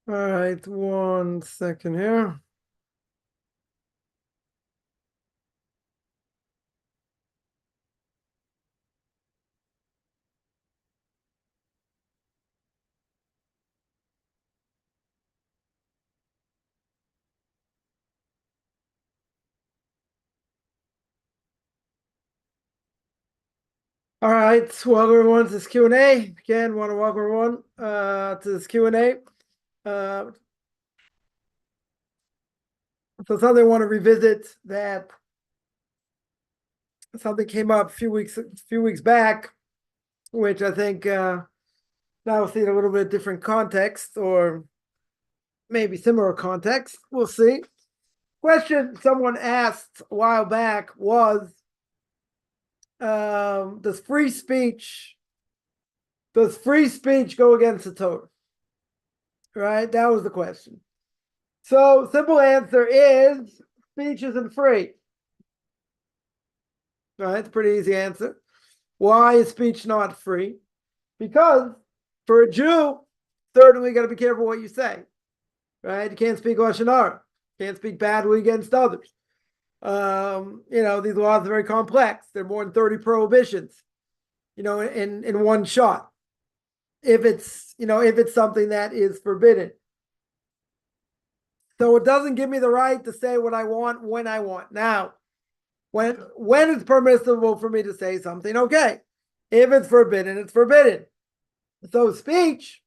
All right, 1 second here. All right, welcome everyone to this Q&A. Again, want to welcome everyone to this Q&A. So something I want to revisit that something came up a few weeks back, which I think now we'll see in a little bit different context or maybe similar context. We'll see. Question someone asked a while back was, does free speech go against the Torah? Right? That was the question. So simple answer is speech isn't free. Right? It's a pretty easy answer. Why is speech not free? Because for a Jew, certainly you got to be careful what you say. Right? You can't speak lashon hara. Can't speak badly against others. These laws are very complex. There are more than 30 prohibitions, in one shot. If it's something that is forbidden. So it doesn't give me the right to say what I want when I want. Now, when it's permissible for me to say something, okay. If it's forbidden, it's forbidden. So speech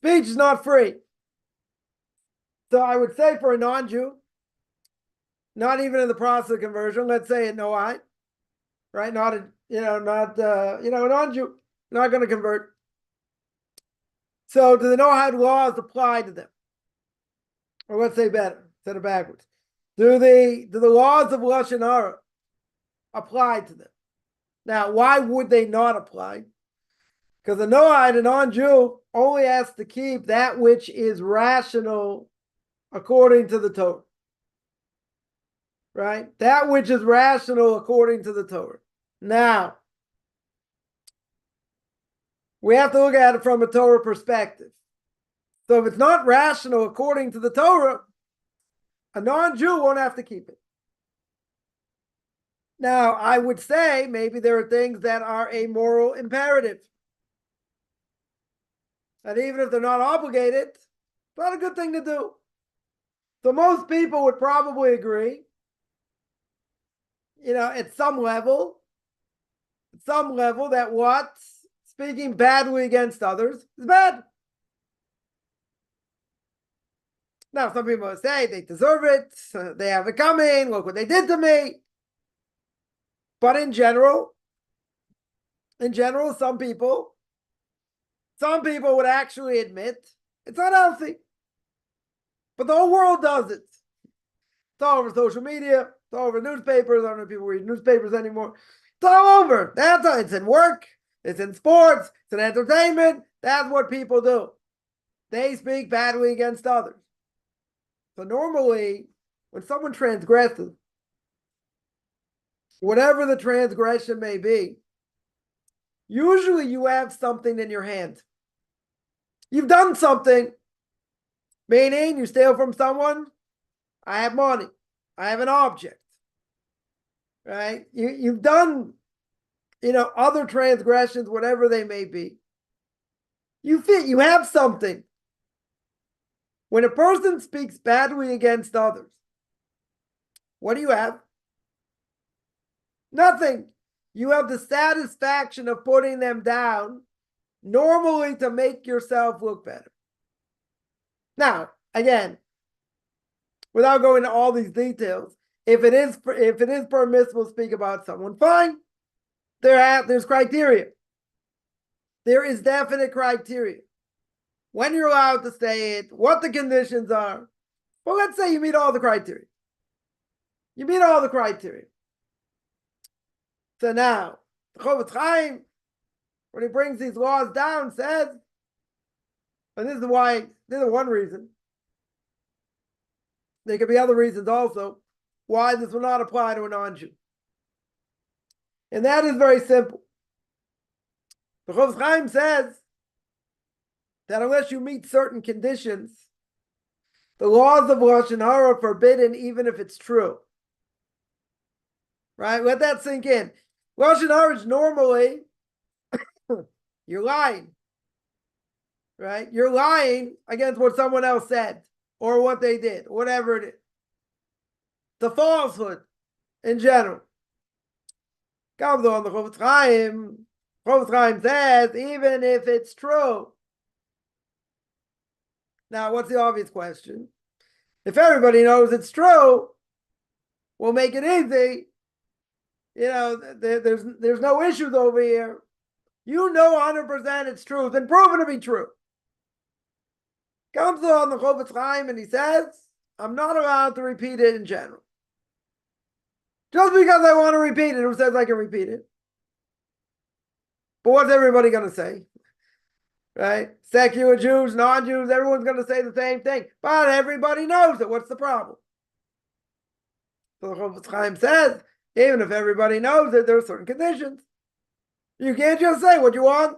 is not free. So I would say for a non-Jew, not even in the process of conversion, let's say a Noahide, right? A non-Jew, not going to convert. So do the Noahide laws apply to them? Or let's say better, set it backwards. Do the laws of lashon hara apply to them? Now, why would they not apply? Because a Noahide, a non-Jew, only has to keep that which is rational according to the Torah. Right? That which is rational according to the Torah. Now, we have to look at it from a Torah perspective. So if it's not rational according to the Torah, a non-Jew won't have to keep it. Now, I would say maybe there are things that are a moral imperative. And even if they're not obligated, it's not a good thing to do. So most people would probably agree, at some level, that what? Speaking badly against others is bad. Now, some people will say they deserve it, they have it coming, look what they did to me. But in general, some people would actually admit it's not healthy. But the whole world does it. It's all over social media, it's all over newspapers. I don't know if people read newspapers anymore. It's all over. It's in work, it's in sports, it's in entertainment. That's what people do. They speak badly against others. So normally, when someone transgresses, whatever the transgression may be, usually you have something in your hand. You've done something, meaning you steal from someone. I have money. I have an object. Right? You've done, other transgressions, whatever they may be. You have something. When a person speaks badly against others, what do you have? Nothing. You have the satisfaction of putting them down, normally to make yourself look better. Now, again, without going into all these details, if it is permissible to speak about someone, fine. There's criteria. There is definite criteria. When you're allowed to say it, what the conditions are. Well, let's say you meet all the criteria. So now, the Rabbi Chaim, when he brings these laws down, says, and this is one reason. There could be other reasons also why this will not apply to a non-Jew. And that is very simple. The Rabbi Chaim says that unless you meet certain conditions, the laws of Lashon Hara are forbidden even if it's true. Right? Let that sink in. Lashon Hara is normally, you're lying. Right? You're lying against what someone else said or what they did, whatever it is. The falsehood in general. Comes on the Chofetz Chaim. Chofetz Chaim says, even if it's true. Now, what's the obvious question? If everybody knows it's true, we'll make it easy. You know, there's no issues over here. You know 100% it's true, then prove it to be true. Comes on the Chofetz Chaim and he says, I'm not allowed to repeat it in general. Just because I want to repeat it, who says I can repeat it? But what's everybody going to say? Right? Secular Jews, non-Jews, everyone's going to say the same thing. But everybody knows it. What's the problem? So the Chofetz Chaim says, even if everybody knows it, there are certain conditions. You can't just say what you want.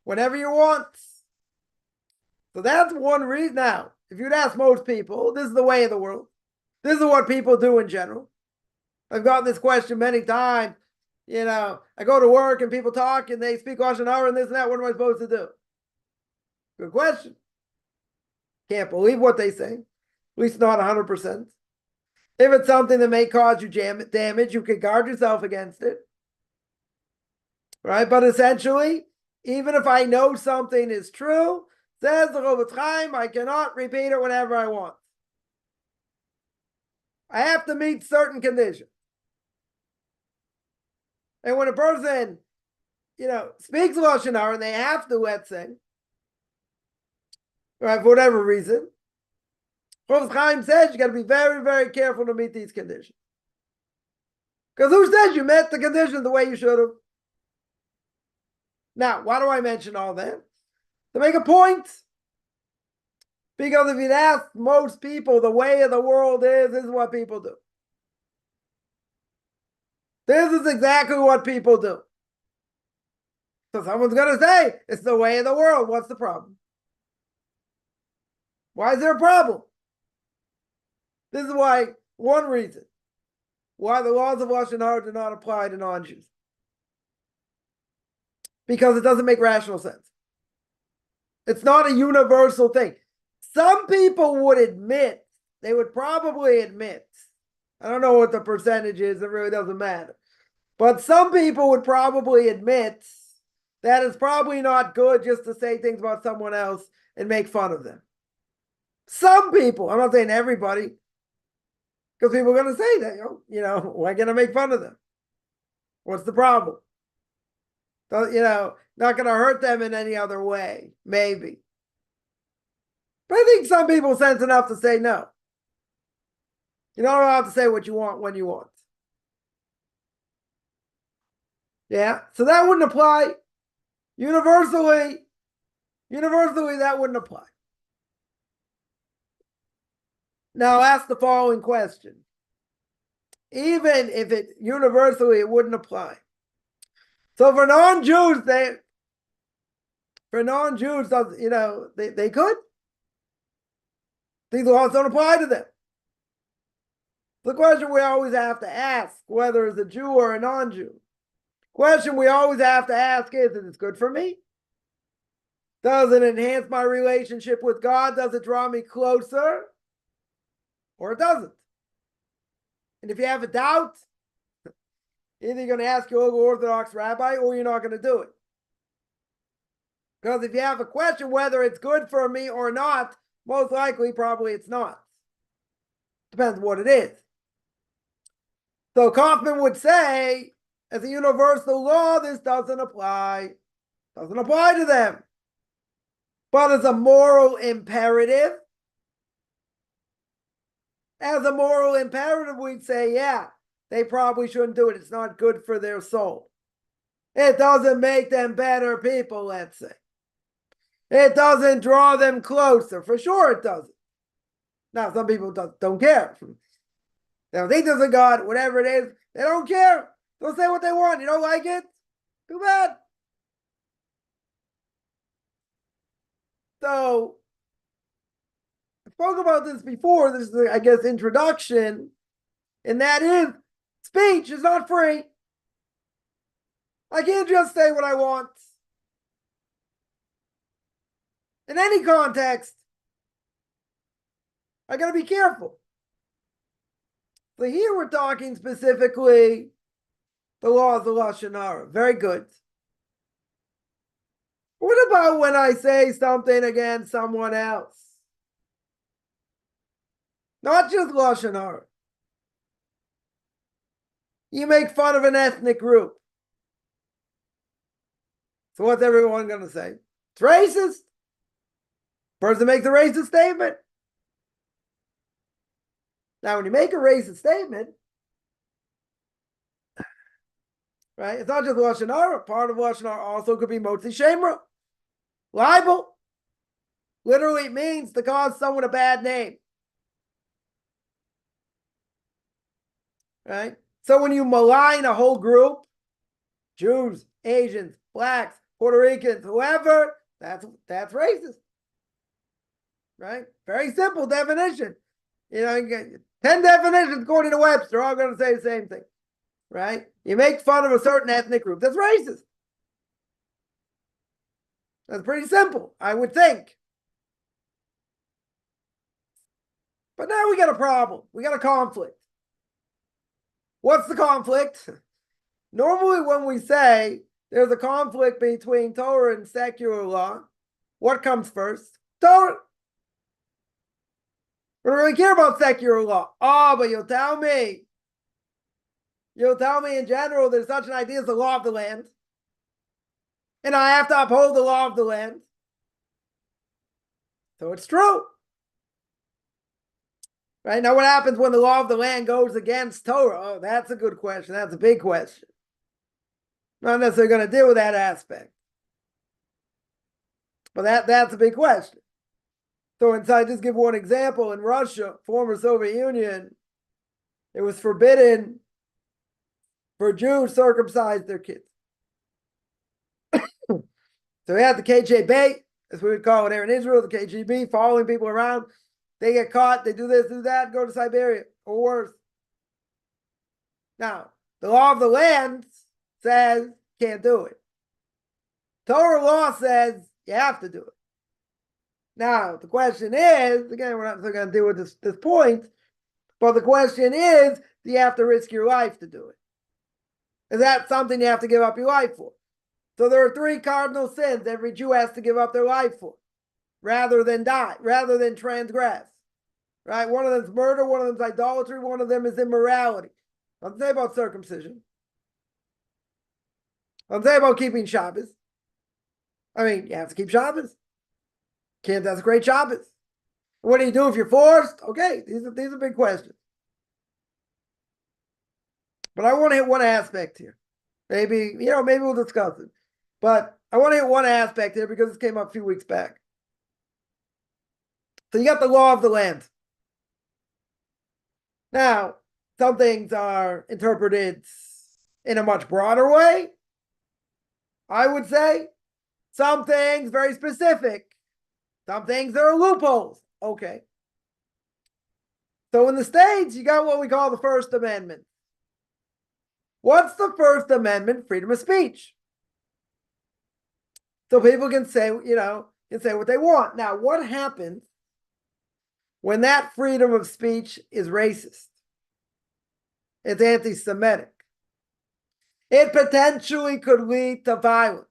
Whenever you want. So that's one reason. Now, if you'd ask most people, this is the way of the world. This is what people do in general. I've gotten this question many times. You know, I go to work and people talk and they speak Lashon Hara and this and that. What am I supposed to do? Good question. Can't believe what they say. At least not 100%. If it's something that may cause you damage, you can guard yourself against it. Right? But essentially, even if I know something is true, says the Chofetz Chaim, I cannot repeat it whenever I want. I have to meet certain conditions. And when a person, speaks Lashon Hara and they have to, let's say, right, for whatever reason, Chofetz Chaim says you got to be very, very careful to meet these conditions. Because who says you met the conditions the way you should have? Now, why do I mention all that? To make a point. Because if you'd ask most people, the way of the world is, this is what people do. This is exactly what people do. So someone's going to say, it's the way of the world. What's the problem? Why is there a problem? This is why, one reason, why the laws of Lashon Hara do not apply to non-Jews. Because it doesn't make rational sense. It's not a universal thing. Some people would admit, they would probably admit, I don't know what the percentage is, it really doesn't matter. But some people would probably admit that it's probably not good just to say things about someone else and make fun of them. Some people, I'm not saying everybody, because people are going to say that, why can't I make fun of them? What's the problem? So, not going to hurt them in any other way, maybe. But I think some people sense enough to say no. You're not allowed to say what you want when you want. Yeah, so that wouldn't apply. Universally, that wouldn't apply. Now, ask the following question. Even if it universally, it wouldn't apply. So for non-Jews, they could. These laws don't apply to them. The question we always have to ask, whether it's a Jew or a non-Jew, question we always have to ask is it good for me? Does it enhance my relationship with God? Does it draw me closer? Or it doesn't? And if you have a doubt, either you're going to ask your local Orthodox rabbi or you're not going to do it. Because if you have a question whether it's good for me or not, most likely, probably it's not. Depends what it is. So Coffman would say, as a universal law, this doesn't apply. Doesn't apply to them. But as a moral imperative, we'd say, yeah, they probably shouldn't do it. It's not good for their soul. It doesn't make them better people, let's say. It doesn't draw them closer. For sure it doesn't. Now, some people don't care. They don't think there's a God, whatever it is. They don't care. They'll say what they want. You don't like it? Too bad. So I spoke about this before. This is, I guess, introduction, and that is speech is not free. I can't just say what I want in any context. I got to be careful. So here we're talking specifically the laws of Lashon Hara. Very good. What about when I say something against someone else? Not just Lashon Hara. You make fun of an ethnic group. So what's everyone going to say? It's racist. Person makes a racist statement. Now, when you make a racist statement, right, it's not just Lashon Hara. Part of Lashon Hara also could be Motzi Shemra. Libel. Literally it means to cause someone a bad name. Right? So when you malign a whole group, Jews, Asians, blacks, Puerto Ricans, whoever, that's racist. Right? Very simple definition. You know, you get 10 definitions according to Webster, all going to say the same thing. Right? You make fun of a certain ethnic group, that's racist. That's pretty simple, I would think. But now we got a problem. We got a conflict. What's the conflict? Normally when we say there's a conflict between Torah and secular law, what comes first? Torah. We don't really care about secular law. Oh, but you'll tell me in general there's such an idea as the law of the land. And I have to uphold the law of the land. So it's true. Right? Now what happens when the law of the land goes against Torah? Oh, that's a good question. That's a big question. Not necessarily going to deal with that aspect. But that's a big question. So inside, just give one example. In Russia, former Soviet Union, it was forbidden for Jews to circumcise their kids. So we had the KGB, as we would call it here in Israel, the KGB, following people around. They get caught, they do this, do that, go to Siberia, or worse. Now, the law of the land says can't do it. Torah law says you have to do it. Now, the question is, again, we're not going to deal with this point, but the question is, do you have to risk your life to do it? Is that something you have to give up your life for? So there are 3 cardinal sins every Jew has to give up their life for, rather than die, rather than transgress. Right? One of them is murder, one of them is idolatry, one of them is immorality. I'll say about circumcision. I'll say about keeping Shabbos. I mean, you have to keep Shabbos. Can't desecrate Shabbos. What do you do if you're forced? Okay, these are big questions. But I want to hit one aspect here. Maybe we'll discuss it. But I want to hit one aspect here because this came up a few weeks back. So you got the law of the land. Now, some things are interpreted in a much broader way, I would say. Some things very specific. Some things there are loopholes. Okay. So in the States, you got what we call the First Amendment. What's the First Amendment? Freedom of speech. So people can say, can say what they want. Now, what happens when that freedom of speech is racist? It's anti-Semitic. It potentially could lead to violence.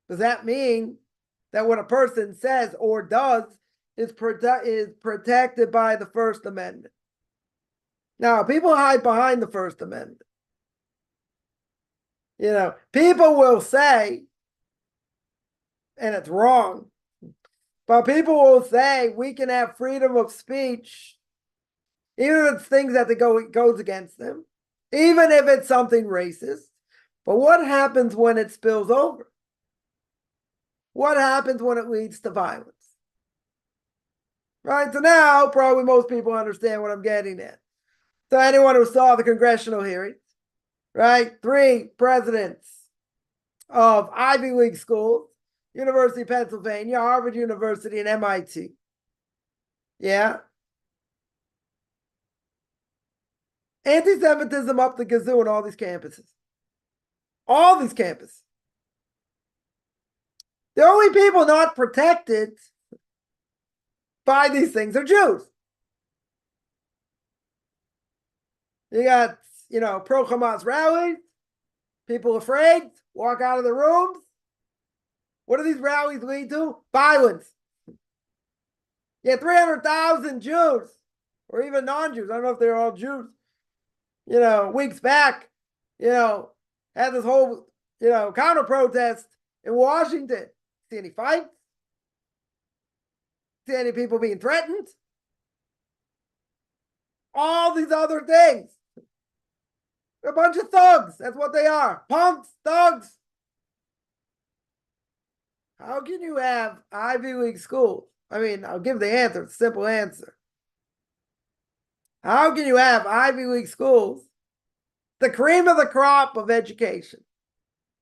Does that mean that what a person says or does is protected by the First Amendment? Now, people hide behind the First Amendment. People will say, and it's wrong, but people will say we can have freedom of speech, even if it's things that goes against them, even if it's something racist. But what happens when it spills over? What happens when it leads to violence? Right? So now, probably most people understand what I'm getting at. So anyone who saw the congressional hearings, right? 3 presidents of Ivy League schools University of Pennsylvania, Harvard University, and MIT. Yeah. Anti-Semitism up the gazoo in all these campuses. All these campuses. The only people not protected by these things are Jews. You got, pro-Hamas rallies, people afraid, walk out of the rooms. What do these rallies lead to? Violence. You had 300,000 Jews, or even non-Jews, I don't know if they're all Jews, weeks back, had this whole, counter-protest in Washington. See any fights? See any people being threatened? All these other things. They're a bunch of thugs. That's what they are. Punks, thugs. How can you have Ivy League schools? I mean, I'll give the answer. It's a simple answer. How can you have Ivy League schools, the cream of the crop of education?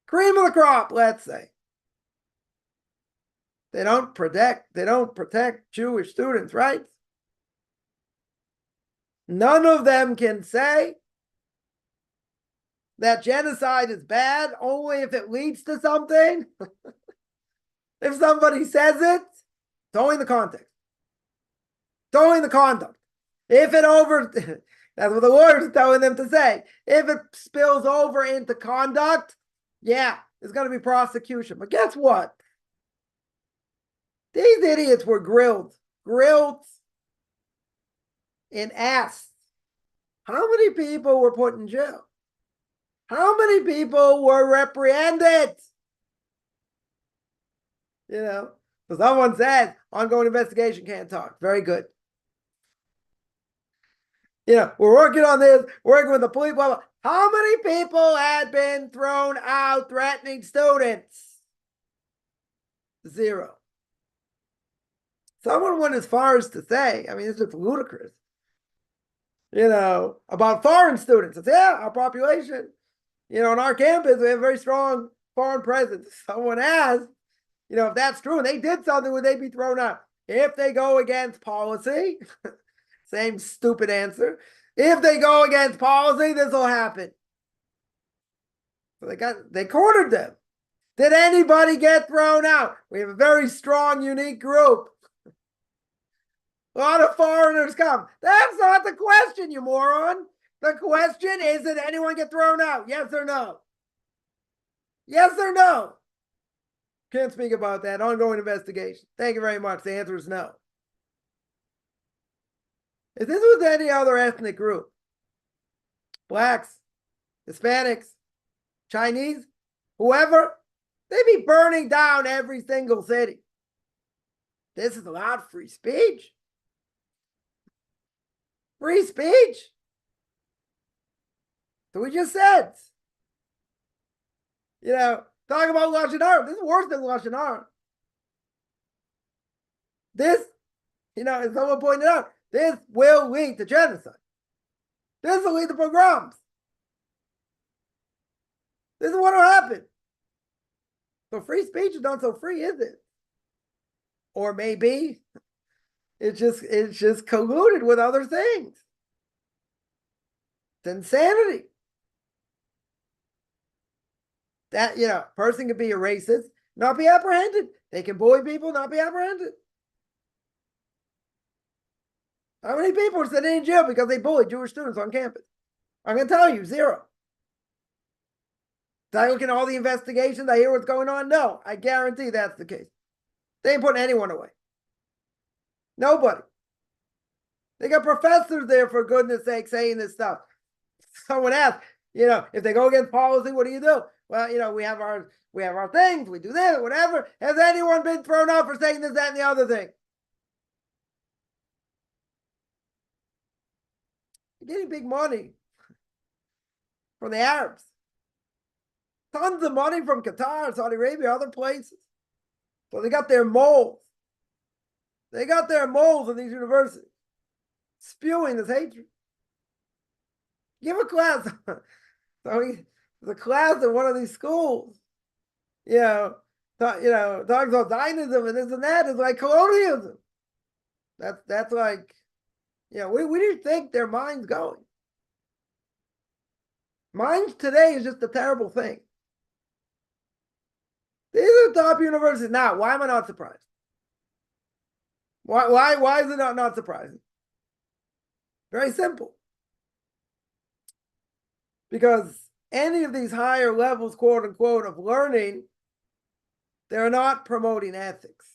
Cream of the crop, let's say. They don't protect Jewish students' rights. None of them can say that genocide is bad only if it leads to something. If somebody says it, it's only in the context. It's only in the conduct. If it that's what the lawyers are telling them to say. If it spills over into conduct, yeah, there's going to be prosecution. But guess what? These idiots were grilled and asked, how many people were put in jail? How many people were reprehended? So someone said, ongoing investigation, can't talk. Very good. We're working on this, working with the police, blah, blah. How many people had been thrown out threatening students? 0. Someone went as far as to say, I mean, this is ludicrous, about foreign students. It's, our population, on our campus, we have a very strong foreign presence. Someone asked, if that's true and they did something, would they be thrown out? If they go against policy, same stupid answer. If they go against policy, this will happen. So they cornered them. Did anybody get thrown out? We have a very strong, unique group. A lot of foreigners come. That's not the question, you moron. The question is, did anyone get thrown out? Yes or no? Yes or no? Can't speak about that. Ongoing investigation. Thank you very much. The answer is no. If this was any other ethnic group, blacks, Hispanics, Chinese, whoever, they'd be burning down every single city. This is allowed free speech. Free speech. So we just said, talk about Lashon Hara. This is worse than Lashon Hara. This, as someone pointed out, this will lead to genocide. This will lead to pogroms. This is what will happen. So free speech is not so free, is it? Or maybe it's just colluded with other things. It's insanity. That, person can be a racist, not be apprehended. They can bully people, not be apprehended. How many people are sitting in jail because they bullied Jewish students on campus? I'm going to tell you, 0. Did I look at all the investigations? I hear what's going on? No, I guarantee that's the case. They ain't putting anyone away. Nobody. They got professors there, for goodness sake, saying this stuff. Someone asked, if they go against policy, what do you do? Well, we have our things, we do this, whatever. Has anyone been thrown out for saying this, that, and the other thing? You're getting big money from the Arabs. Tons of money from Qatar, Saudi Arabia, other places. So they got their moles. They got their moles in these universities, spewing this hatred. Give a class. So the class in one of these schools, talks about Zionism and this and that is like colonialism. That's like, where do you think their mind's going? Minds today is just a terrible thing. These are top universities now. Why am I not surprised? Why is it not surprising? Very simple. Because any of these higher levels, quote unquote, of learning, they're not promoting ethics.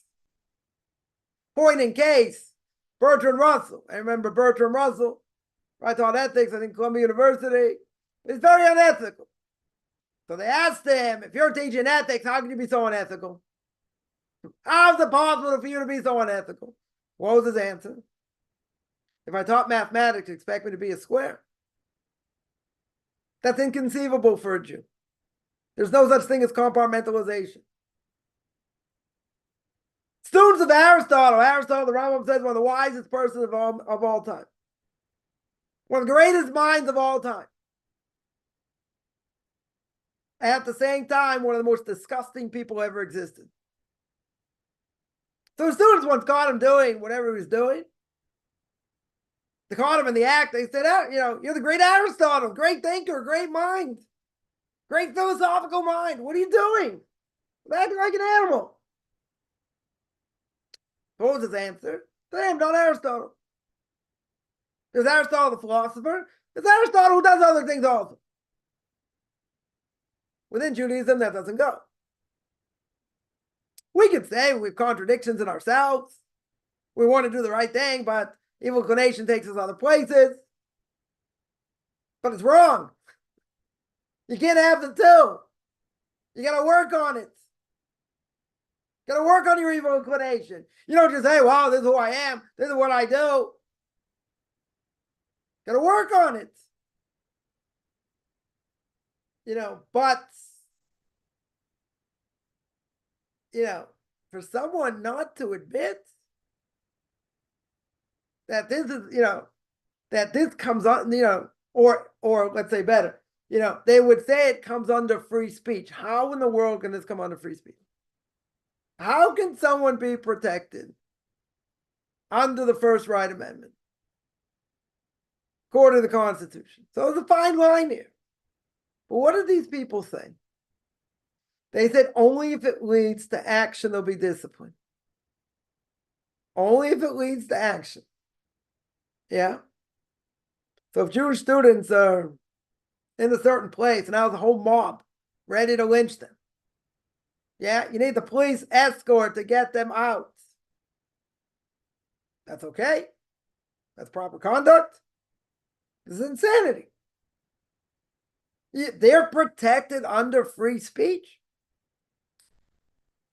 Point in case, Bertrand Russell. I remember Bertrand Russell. I taught ethics, I think Columbia University. It's very unethical. So they asked him, if you're teaching ethics, how can you be so unethical? How is it possible for you to be so unethical? What was his answer? If I taught mathematics, expect me to be a square. That's inconceivable for a Jew. There's no such thing as compartmentalization. Students of Aristotle, the Rambam says, one of the wisest persons of all time. One of the greatest minds of all time. At the same time, one of the most disgusting people ever existed. So the students once caught him doing whatever he was doing. They caught him in the act. They said, you're the great Aristotle, great thinker, great mind, great philosophical mind. What are you doing? You're acting like an animal. What was his answer? I'm not Aristotle. There's Aristotle the philosopher. There's Aristotle who does other things also. Within Judaism, that doesn't go. We could say we have contradictions in ourselves. We want to do the right thing, but evil inclination takes us other places. But it's wrong. You can't have the two. You got to work on it. You got to work on your evil inclination. You don't just say, wow, this is who I am. This is what I do. Got to work on it. But, for someone not to admit that this is, that this comes on, or let's say better, they would say it comes under free speech. How in the world can this come under free speech? How can someone be protected under the First Right Amendment, according to the Constitution? So there's a fine line here. But what did these people say? They said only if it leads to action, there'll be discipline. Only if it leads to action. Yeah? So if Jewish students are in a certain place and now there's a whole mob ready to lynch them, yeah, you need the police escort to get them out. That's okay. That's proper conduct. This is insanity. They're protected under free speech.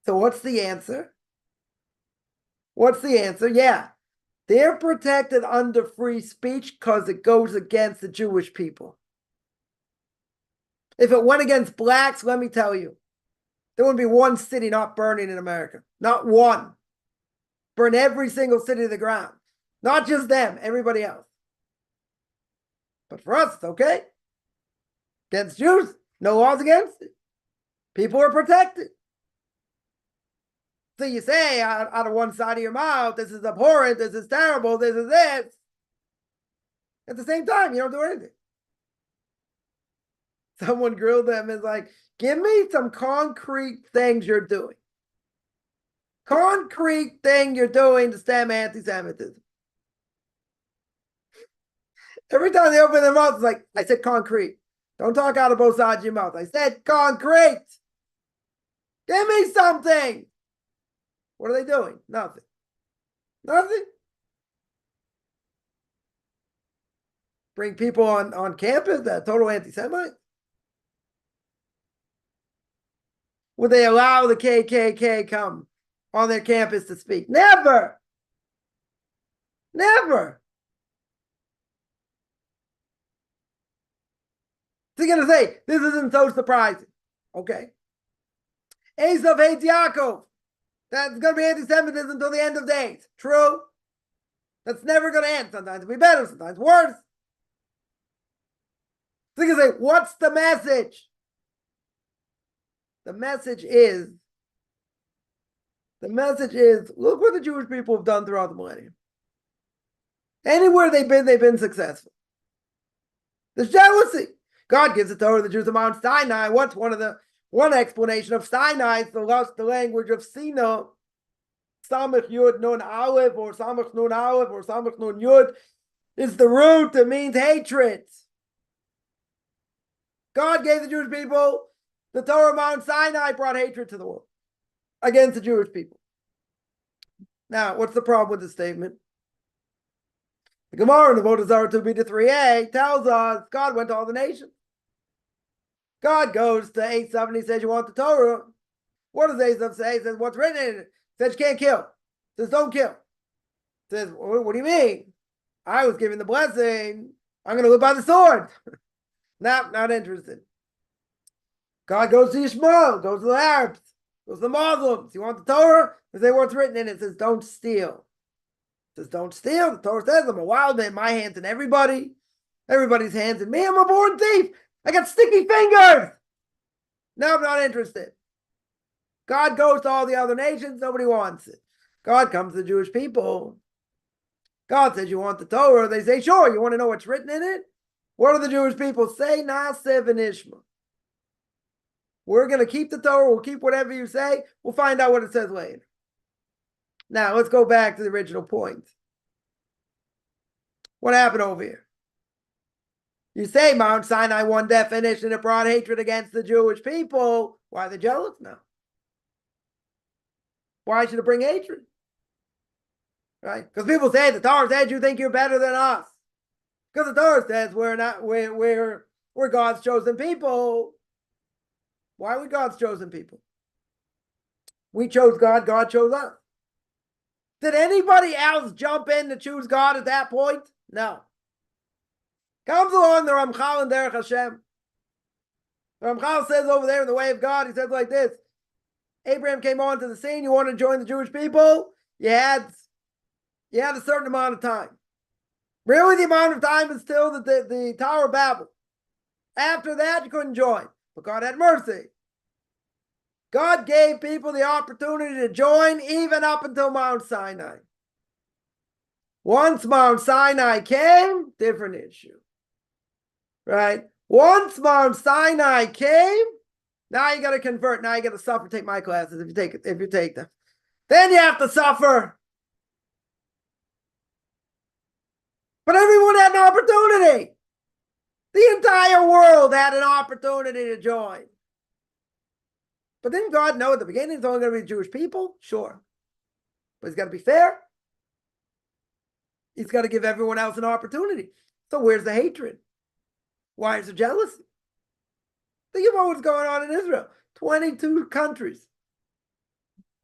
So what's the answer? What's the answer? Yeah, they're protected under free speech because it goes against the Jewish people. If it went against blacks, let me tell you, there wouldn't be one city not burning in America. Not one. Burn every single city to the ground. Not just them, everybody else. But for us, it's okay. Against Jews, no laws against it. People are protected. So you say out of one side of your mouth, this is abhorrent, this is terrible, this is this. At the same time, you don't do anything. Someone grilled them and is like, give me some concrete things you're doing. Concrete thing you're doing to stem anti-Semitism. Every time they open their mouth, it's like, I said concrete. Don't talk out of both sides of your mouth. I said concrete. Give me something. What are they doing? Nothing. Nothing. Bring people on campus that are total anti-Semites? Would they allow the KKK come on their campus to speak? Never. Never. So you're going to say, this isn't so surprising. Okay. Esav hates Yaakov. That's going to be anti-Semitism until the end of days. True. That's never going to end. Sometimes it'll be better, sometimes worse. So you're going to say, what's the message? The message is The message is, look what the Jewish people have done throughout the millennium. Anywhere they've been successful. There's jealousy. God gives the Torah to the Jews of Mount Sinai. What's one explanation of Sinai is the language of Sinai. Samach Yud Nun Aleph, or Samach Nun Aleph, or Samach Nun Yud is the root that means hatred. God gave the Jewish people the Torah of Mount Sinai, brought hatred to the world against the Jewish people. Now, what's the problem with this statement? The Gemara in the Avodah Zarah 2b-3a tells us God went to all the nations. God goes to Esav and he says, you want the Torah? What does Esav say? He says, what's written in it? He says, you can't kill. He says, don't kill. He says, what do you mean? I was given the blessing. I'm going to live by the sword. Not interested. God goes to Yishmael, goes to the Arabs, goes to the Muslims. You want the Torah? They say what's written in it. It says, don't steal. It says, don't steal. The Torah says, I'm a wild man. My hand's in everybody. Everybody's hands in me. I'm a born thief. I got sticky fingers. No, I'm not interested. God goes to all the other nations. Nobody wants it. God comes to the Jewish people. God says, you want the Torah? They say, sure. You want to know what's written in it? What do the Jewish people say? Naaseh v'nishma. We're going to keep the Torah. We'll keep whatever you say. We'll find out what it says later. Now, let's go back to the original point. What happened over here? You say Mount Sinai, one definition, it brought hatred against the Jewish people. Why are they jealous now? Why should it bring hatred? Right? Because people say the Torah says you think you're better than us. Because the Torah says we're God's chosen people. Why are we God's chosen people? We chose God, God chose us. Did anybody else jump in to choose God at that point? No. Comes along the Ramchal and Derech Hashem. The Ramchal says over there in the way of God, he says like this: Abraham came onto the scene. You want to join the Jewish people? You had a certain amount of time. Really, the amount of time is still the Tower of Babel. After that, you couldn't join. But God had mercy. God gave people the opportunity to join even up until Mount Sinai. Once Mount Sinai came, different issue. Right? Once Mount Sinai came, now you got to convert. Now you got to suffer. Take my classes if you take them. Then you have to suffer. But everyone had an opportunity. The entire world had an opportunity to join. But didn't God know at the beginning it's only going to be the Jewish people? Sure. But he's got to be fair. He's got to give everyone else an opportunity. So where's the hatred? Why is there jealousy? Think about what's going on in Israel. 22 countries.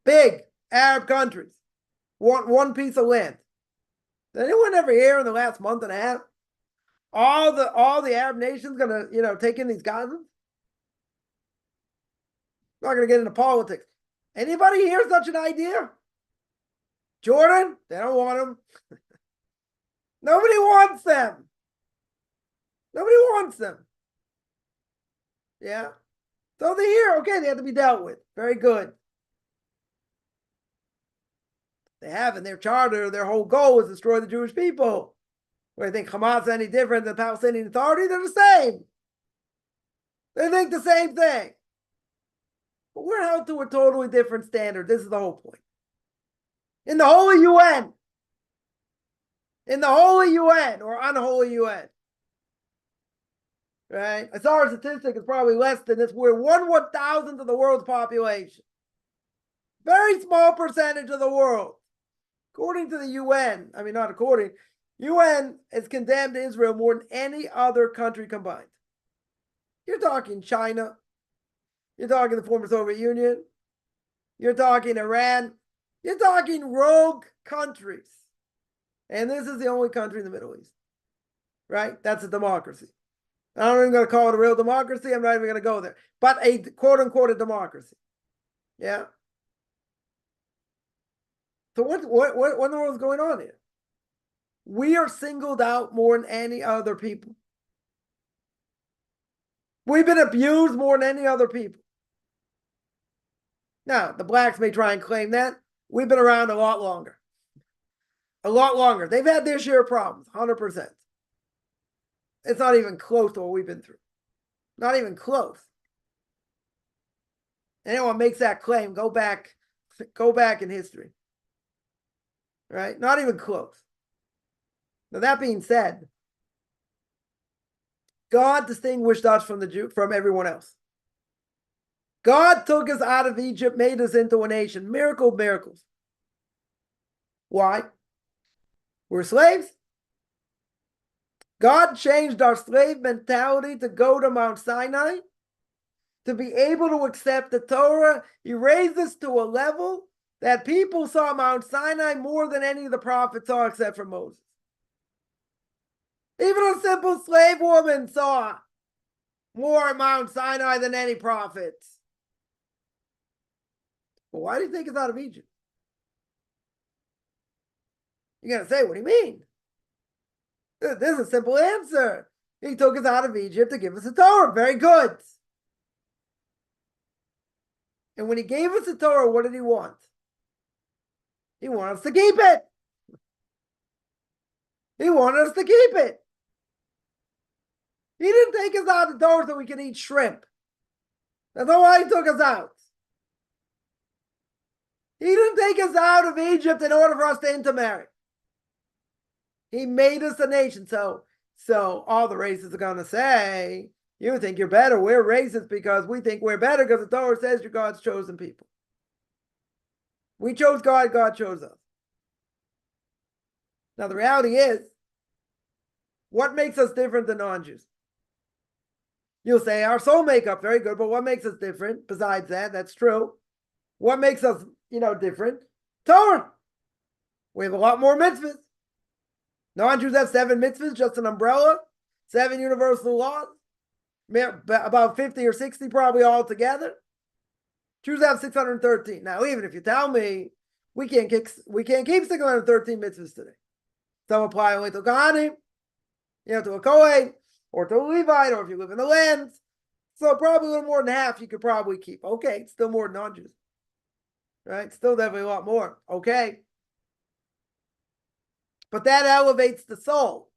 Big Arab countries. One piece of land. Did anyone ever hear in the last month and a half all the Arab nations gonna take in these Gazans? Not gonna get into politics. Anybody hear such an idea? Jordan, they don't want them. Nobody wants them. Nobody wants them. Yeah. So they're here. Okay, they have to be dealt with. Very good. They have in their charter, their whole goal is to destroy the Jewish people. Where they think Hamas is any different than the Palestinian Authority, they're the same. They think the same thing. But we're held to a totally different standard. This is the whole point. In the holy UN, or unholy UN, right? I saw a statistic, it's probably less than this. We're 1/1000th of the world's population. Very small percentage of the world. According to the UN, UN has condemned Israel more than any other country combined. You're talking China. You're talking the former Soviet Union. You're talking Iran. You're talking rogue countries. And this is the only country in the Middle East. Right? That's a democracy. I'm not even going to call it a real democracy. I'm not even going to go there. But a quote-unquote a democracy. Yeah? So what in the world is going on here? We are singled out more than any other people. We've been abused more than any other people. Now, the blacks may try and claim that. we've been around a lot longer. A lot longer. They've had their share of problems, 100%. It's not even close to what we've been through. Not even close. Anyone makes that claim, go back in history. Right? Not even close. Now that being said, God distinguished us from everyone else. God took us out of Egypt, made us into a nation. Miracles. Why? We're slaves. God changed our slave mentality to go to Mount Sinai, to be able to accept the Torah. He raised us to a level that people saw Mount Sinai more than any of the prophets saw except for Moses. Even a simple slave woman saw more at Mount Sinai than any prophet. Well, why do you take us out of Egypt? You're going to say, what do you mean? This is a simple answer. He took us out of Egypt to give us the Torah. Very good. And when he gave us the Torah, what did he want? He wanted us to keep it. He wanted us to keep it. He didn't take us out the door so we could eat shrimp. That's not why he took us out. He didn't take us out of Egypt in order for us to intermarry. He made us a nation. So all the races are going to say, you think you're better. We're racist because we think we're better because the Torah says you're God's chosen people. We chose God, God chose us. Now the reality is, what makes us different than non-Jews? You'll say our soul makeup, very good, but what makes us different besides that? That's true. What makes us, different? Torah. We have a lot more mitzvahs. Non-Jews have 7 mitzvahs, just an umbrella, 7 universal laws, about 50 or 60 probably all together. Jews have 613. Now, even if you tell me we can't keep 613 mitzvahs today, some apply only to Kohanim, to a Kohen, or to a Levite, or if you live in the land. So probably a little more than half you could probably keep. Okay, it's still more than non-Jews. Right? Still definitely a lot more. Okay. But that elevates the soul.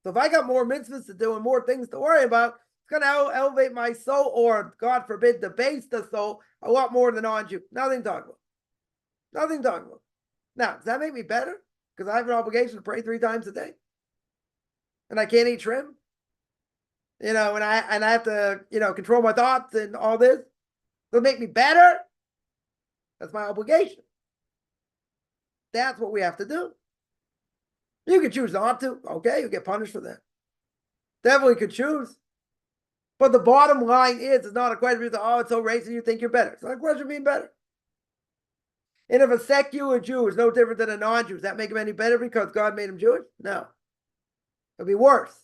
So if I got more mitzvahs to do and more things to worry about, it's going to elevate my soul, or God forbid, debase the soul a lot more than non-Jew. Nothing to talk about. Nothing to talk about. Now, does that make me better? Because I have an obligation to pray 3 times a day. And I can't eat shrimp. And I have to, control my thoughts and all this. Does it make me better? That's my obligation. That's what we have to do. You could choose not to. Okay, you get punished for that. Definitely could choose. But the bottom line is, it's not a question of, it's so racist, you think you're better. It's not a question of being better. And if a secular Jew is no different than a non-Jew, does that make him any better because God made him Jewish? No. It'll be worse.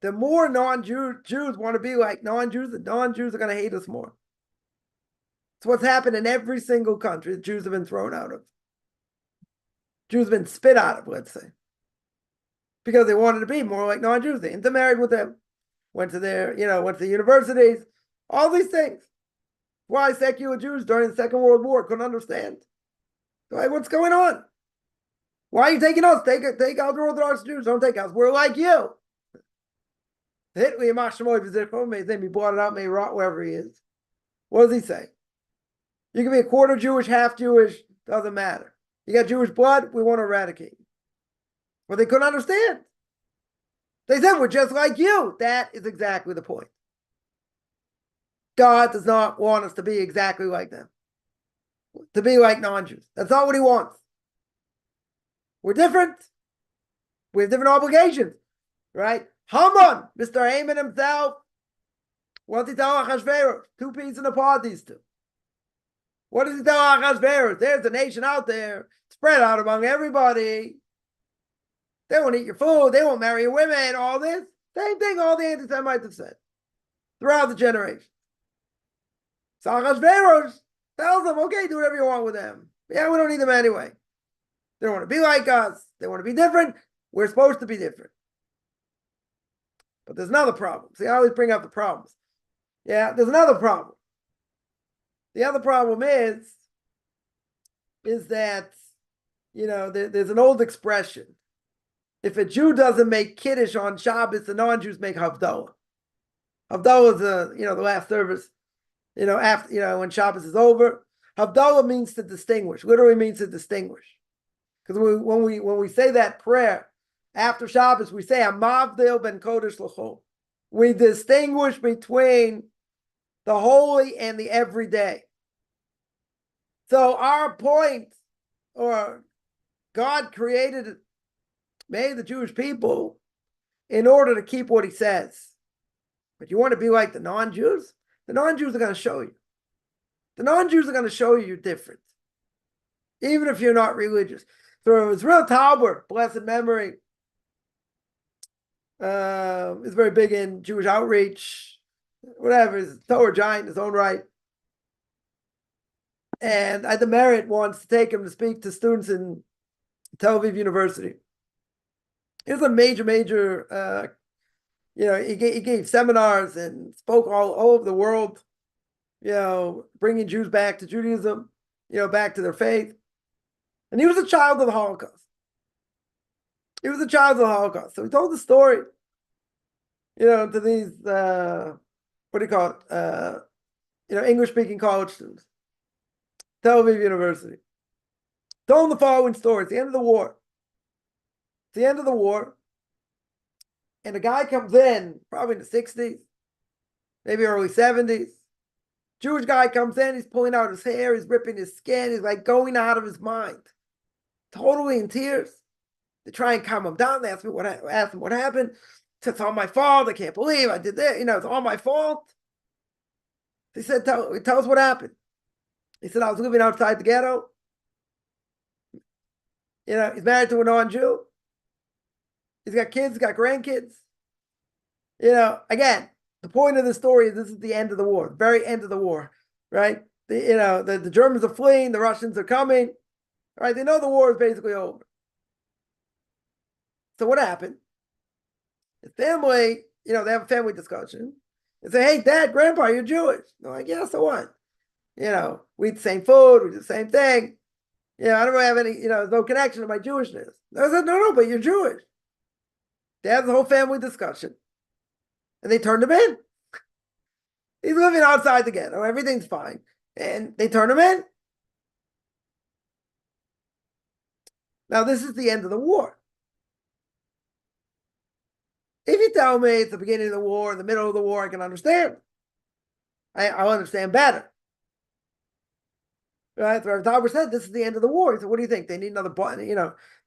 The more non-Jews want to be like non-Jews, the non-Jews are going to hate us more. It's what's happened in every single country the Jews have been thrown out of. Jews have been spit out of, let's say. Because they wanted to be more like non-Jews. They intermarried with them. Went to the universities. All these things. Why secular Jews during the Second World War couldn't understand. Like, what's going on? Why are you taking us? Take out the Orthodox Jews. Don't take us. We're like you. Hitler, he brought it out, may rot wherever he is. What does he say? You can be a quarter Jewish, half Jewish, doesn't matter. You got Jewish blood, we want to eradicate you. But they couldn't understand. They said, we're just like you. That is exactly the point. God does not want us to be exactly like them. To be like non-Jews. That's not what he wants. We're different. We have different obligations. Right? Haman, Mr. Haman himself. What does he tell Achashverosh? 2 peas in the pod, these two. What does he tell Achashverosh? There's a nation out there, spread out among everybody. They won't eat your food. They won't marry your women. All this. Same thing all the antisemites have said throughout the generation. So Achashverosh tells them, okay, do whatever you want with them. Yeah, we don't need them anyway. They don't want to be like us. They want to be different. We're supposed to be different. But there's another problem. See, I always bring up the problems. Yeah, there's another problem. The other problem is is that, there's an old expression. If a Jew doesn't make Kiddush on Shabbos, the non-Jews make Havdalah. Havdalah is the last service, after, when Shabbos is over. Havdalah means to distinguish, literally means to distinguish. Because when we say that prayer after Shabbos, we say Hamavdil ben Kodesh l'chol. We distinguish between the holy and the everyday. So our point, or God made the Jewish people in order to keep what he says. But you want to be like the non-Jews? The non-Jews are going to show you. The non-Jews are going to show you you're different. Even if you're not religious. So Israel Tauber, blessed memory, is very big in Jewish outreach, whatever, he's a Torah giant in his own right. And I had the merit once to take him to speak to students in Tel Aviv University. He was a major, he gave seminars and spoke all over the world, bringing Jews back to Judaism, back to their faith. And he was a child of the Holocaust. He was a child of the Holocaust. So he told the story, to these, what do you call it? English-speaking college students. Tel Aviv University. Told them the following story. It's the end of the war. It's the end of the war. And a guy comes in, probably in the 60s, maybe early 70s. Jewish guy comes in, he's pulling out his hair, he's ripping his skin, he's like going out of his mind. Totally in tears. They try and calm him down. They ask him what happened. He said, it's all my fault. I can't believe I did that. It's all my fault. They said, tell us what happened. He said, I was living outside the ghetto. He's married to a non-Jew. He's got kids, he's got grandkids. Again, the point of the story is this is the end of the war, the very end of the war, right? The Germans are fleeing, the Russians are coming, right? They know the war is basically over. So what happened? His family, they have a family discussion. They say, hey, Dad, Grandpa, you're Jewish. They're like, yeah, so what? We eat the same food, we do the same thing. I don't really have any, there's no connection to my Jewishness. I said, no, but you're Jewish. They have the whole family discussion. And they turned him in. He's living outside the ghetto. Everything's fine. And they turn him in. Now, this is the end of the war. If you tell me it's the beginning of the war, the middle of the war, I can understand. I'll understand better. Right? Rabbi Tauber said this is the end of the war. He said, what do you think? They need another body,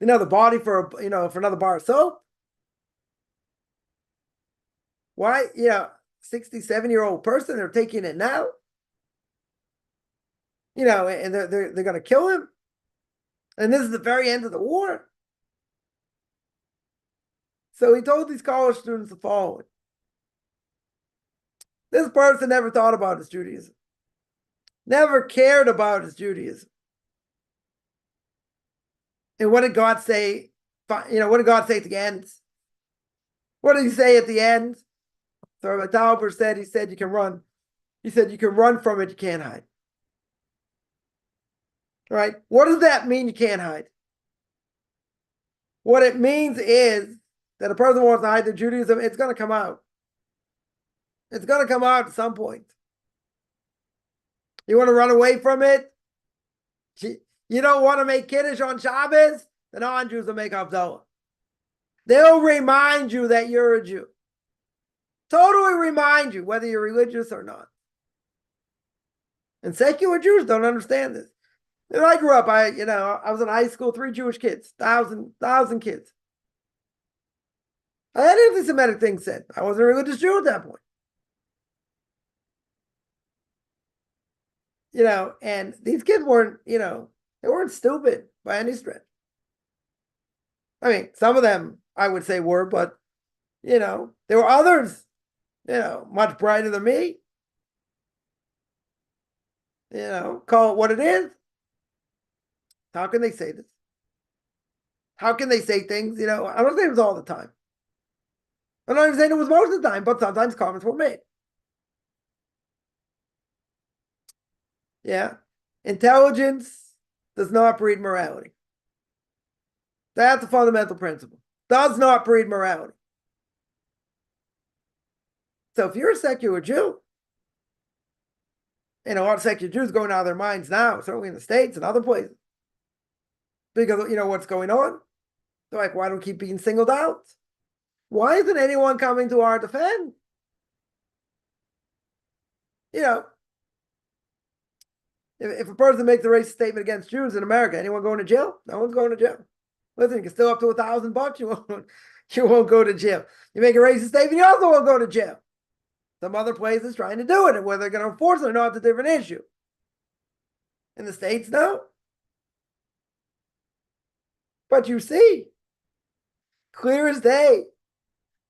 another body for another bar of soap? Why, 67-year-old person, they're taking it now? And they're going to kill him? And this is the very end of the war? So he told these college students the following. This person never thought about his Judaism. Never cared about his Judaism. And what did God say? What did God say at the end? What did he say at the end? So Rabbi Tauber said, you can run. He said, you can run from it, you can't hide. All right? What does that mean, you can't hide? What it means is that a person wants to hide their Judaism, it's going to come out. It's going to come out at some point. You want to run away from it? You don't want to make Kiddush on Shabbos? The non-Jews will make Havdalah. They'll remind you that you're a Jew. Totally remind you whether you're religious or not. And secular Jews don't understand this. When I grew up, I was in high school, 3 Jewish kids, 1,000 kids. I had anti-Semitic things said. I wasn't a religious Jew at that point. And these kids weren't, they weren't stupid by any stretch. I mean, some of them I would say were, but, there were others, much brighter than me. Call it what it is. How can they say this? How can they say things? I don't say it was all the time. I'm not even saying it was most of the time, but sometimes comments were made. Yeah. Intelligence does not breed morality. That's a fundamental principle. Does not breed morality. So if you're a secular Jew, and a lot of secular Jews going out of their minds now, certainly in the States and other places, because what's going on. They're like, why do we keep being singled out? Why isn't anyone coming to our defense? If a person makes a racist statement against Jews in America, anyone going to jail? No one's going to jail. Listen, you can still up to $1,000. You won't go to jail. You make a racist statement, you also won't go to jail. Some other places trying to do it, and whether they're going to enforce it or not, it's a different issue. In the States, no. But you see, clear as day,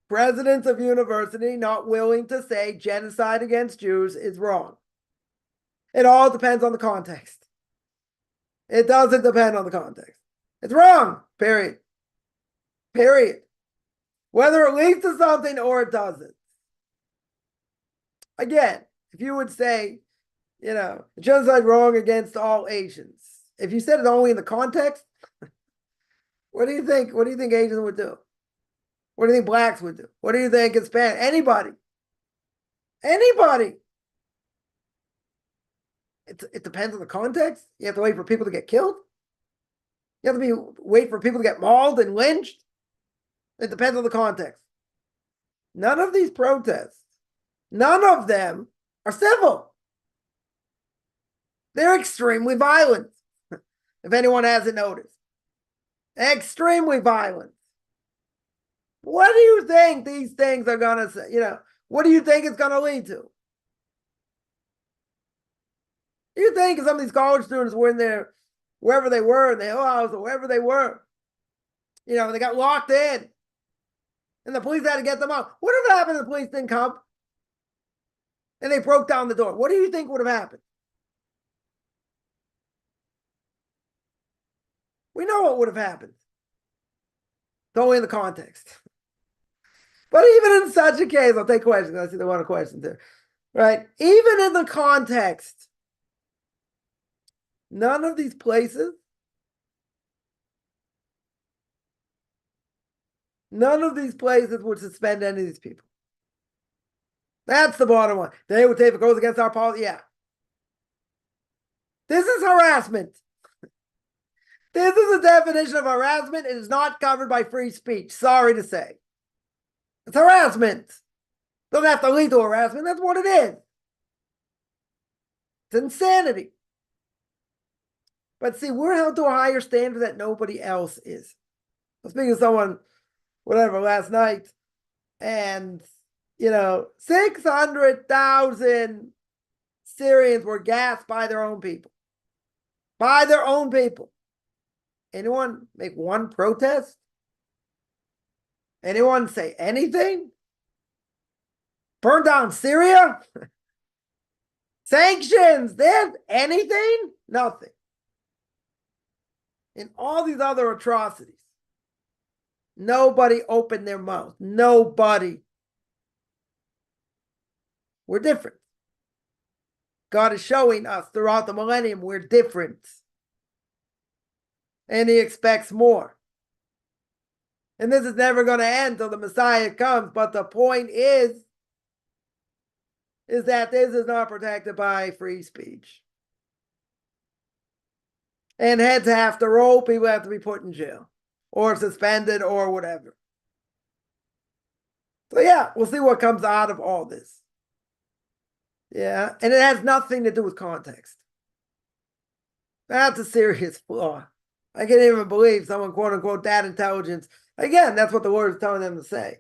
presidents of university not willing to say genocide against Jews is wrong. It all depends on the context. It doesn't depend on the context. It's wrong, period. Period. Whether it leads to something or it doesn't. Again, if you would say, genocide wrong against all Asians, if you said it only in the context, what do you think? What do you think Asians would do? What do you think blacks would do? What do you think Hispanic? Anybody. Anybody. It depends on the context. You have to wait for people to get killed. You have to wait for people to get mauled and lynched. It depends on the context. None of these protests, none of them are civil. They're extremely violent, if anyone hasn't noticed. Extremely violent. What do you think these things are going to say? What do you think it's going to lead to? You think some of these college students were in there, wherever they were, in the Hill House or wherever they were, they got locked in and the police had to get them out. What if happened if the police didn't come and they broke down the door? What do you think would have happened? We know what would have happened. It's only in the context. But even in such a case, I'll take questions. I see there are a question there. Right? Even in the context, none of these places, would suspend any of these people. That's the bottom line. They would say if it goes against our policy, yeah. This is harassment. This is a definition of harassment. It is not covered by free speech. Sorry to say. It's harassment. Doesn't have to lead to harassment. That's what it is. It's insanity. But see, we're held to a higher standard that nobody else is. I was speaking to someone, last night, and 600,000 Syrians were gassed by their own people. By their own people. Anyone make one protest? Anyone say anything? Burn down Syria? Sanctions? There's anything? Nothing. In all these other atrocities, nobody opened their mouth. Nobody. We're different. God is showing us throughout the millennium we're different. And he expects more. And this is never going to end till the Messiah comes. But the point is that this is not protected by free speech. And heads have to roll, people have to be put in jail or suspended or whatever. So yeah, we'll see what comes out of all this. Yeah, and it has nothing to do with context. That's a serious flaw. I can't even believe someone, quote unquote, that intelligence. Again, that's what the word is telling them to say.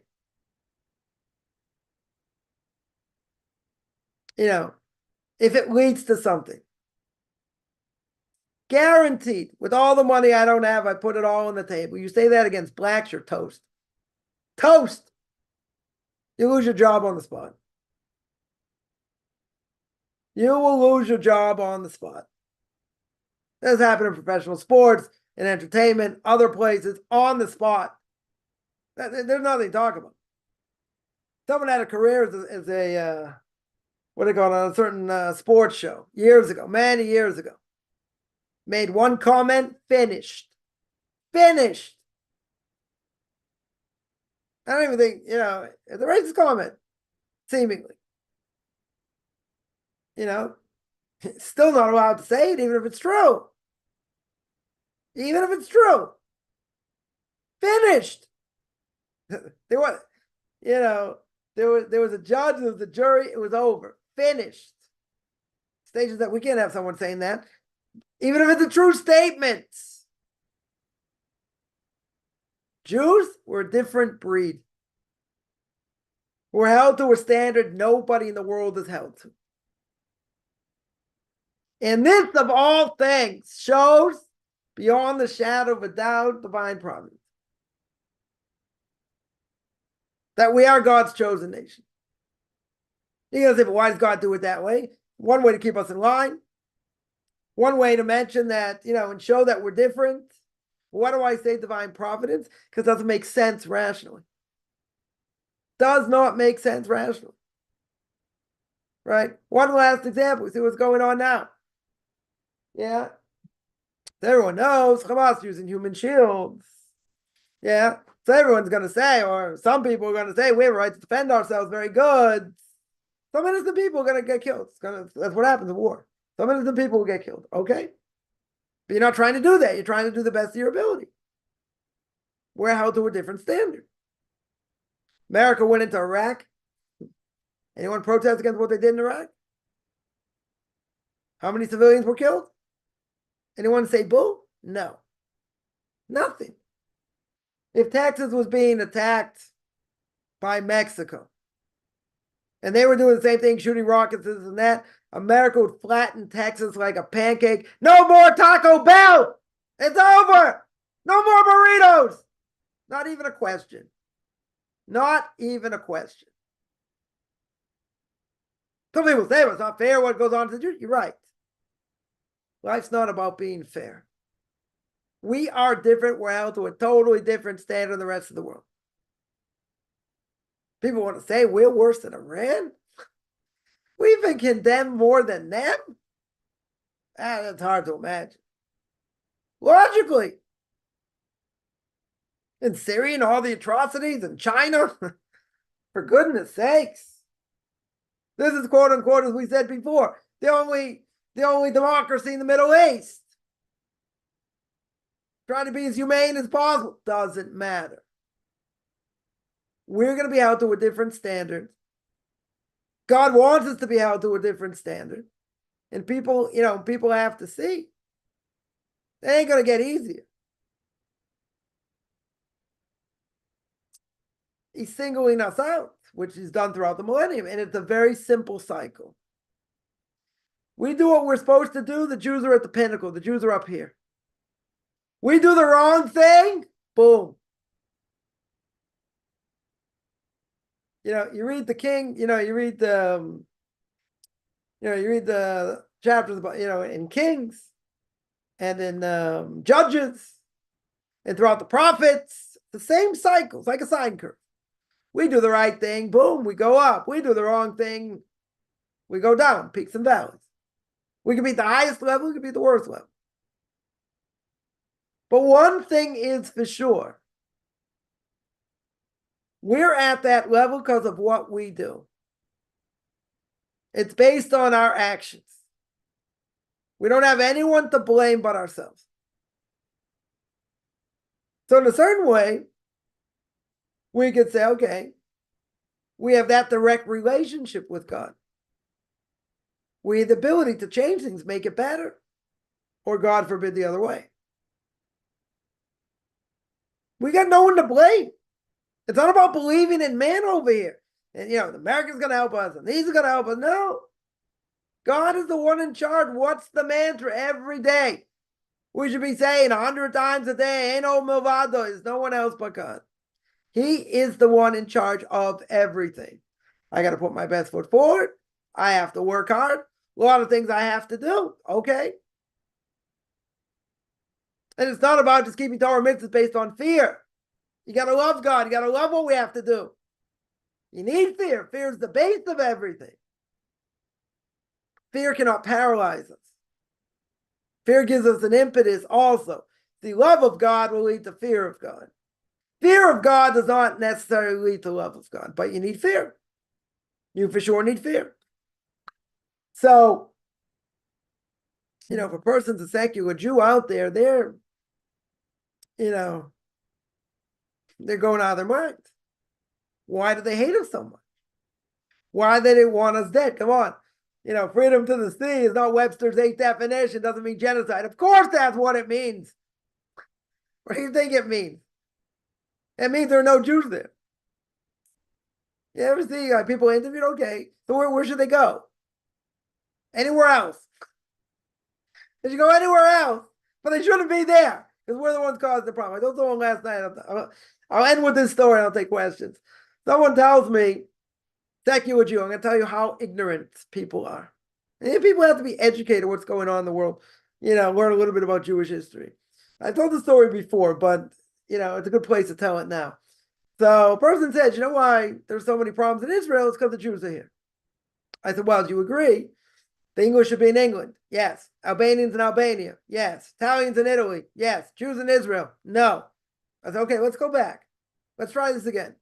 If it leads to something. Guaranteed. With all the money I don't have, I put it all on the table. You say that against blacks, you're toast. Toast. You lose your job on the spot. You will lose your job on the spot. That's happened in professional sports, in entertainment, other places, on the spot. There's nothing to talk about. Someone had a career as a what do they call it, on a certain sports show years ago, many years ago. made one comment, finished. Finished. I don't even think, it's a racist comment, seemingly. Still not allowed to say it, even if it's true. Even if it's true. Finished. There was a judge, there was a jury, it was over. Finished. Stages that we can't have someone saying that, even if it's a true statement. Jews were a different breed. We're held to a standard nobody in the world is held to. And this, of all things, shows beyond the shadow of a doubt divine providence. That we are God's chosen nation. You're going to say, but why does God do it that way? One way to keep us in line. One way to mention that, and show that we're different. Why do I say divine providence? Because it doesn't make sense rationally. Does not make sense rationally. Right? One last example. See what's going on now. Yeah. Everyone knows Hamas using human shields. Yeah. So everyone's going to say, or some people are going to say, we have a right to defend ourselves. Very good. Some innocent people are going to get killed. That's what happens in war. Some innocent people will get killed. Okay. But you're not trying to do that. You're trying to do the best of your ability. We're held to a different standard. America went into Iraq. Anyone protest against what they did in Iraq? How many civilians were killed? Anyone say boo? No. Nothing. If Texas was being attacked by Mexico, and they were doing the same thing, shooting rockets and that, America would flatten Texas like a pancake. No more Taco Bell! It's over! No more burritos! Not even a question. Not even a question. Some people say, well, it's not fair what goes on to the Jews. You're right. Life's not about being fair. We are different. We're held to a totally different standard than the rest of the world. People want to say we're worse than Iran. We've been condemned more than them. That's hard to imagine. Logically. In Syria and all the atrocities in China. For goodness sakes. This is quote unquote, as we said before, the only democracy in the Middle East. Trying to be as humane as possible. Doesn't matter. We're going to be held to a different standard. God wants us to be held to a different standard. And people have to see. It ain't going to get easier. He's singling us out, which he's done throughout the millennium. And it's a very simple cycle. We do what we're supposed to do. The Jews are at the pinnacle. The Jews are up here. We do the wrong thing. Boom. You read the king, you read the chapters about, in Kings and in Judges and throughout the prophets, the same cycle. It's like a sine curve. We do the right thing, boom, we go up. We do the wrong thing, we go down, peaks and valleys. We can be at the highest level, we can be at the worst level. But one thing is for sure. We're at that level because of what we do. It's based on our actions. We don't have anyone to blame but ourselves. So in a certain way, we could say, okay, we have that direct relationship with God. We have the ability to change things, make it better, or God forbid the other way. We got no one to blame. It's not about believing in man over here. And, the Americans going to help us, and these are going to help us. No. God is the one in charge. What's the mantra every day? We should be saying 100 times a day, ain't no milvado, there's no one else but God. He is the one in charge of everything. I got to put my best foot forward. I have to work hard. A lot of things I have to do. Okay. And it's not about just keeping Torah mitzvahs based on fear. You got to love God. You got to love what we have to do. You need fear. Fear is the base of everything. Fear cannot paralyze us. Fear gives us an impetus also. The love of God will lead to fear of God. Fear of God does not necessarily lead to love of God, but you need fear. You for sure need fear. So, if a person's a secular Jew out there, they're going out of their minds. Why do they hate us so much? Why do they want us dead? Come on. Freedom to the sea is not Webster's 8th definition, doesn't mean genocide. Of course that's what it means. What do you think it means? It means there are no Jews there. You ever see people interviewed? Okay, so where should they go? Anywhere else. They should go anywhere else, but they shouldn't be there because we're the ones causing the problem. I told someone last night, I'll end with this story and I'll take questions. Someone tells me, secular Jew, I'm going to tell you how ignorant people are. And people have to be educated what's going on in the world, learn a little bit about Jewish history. I told the story before, but, it's a good place to tell it now. So a person said, you know why there's so many problems in Israel? It's because the Jews are here. I said, well, do you agree? The English should be in England. Yes. Albanians in Albania. Yes. Italians in Italy. Yes. Jews in Israel. No. I said, okay, let's go back. Let's try this again.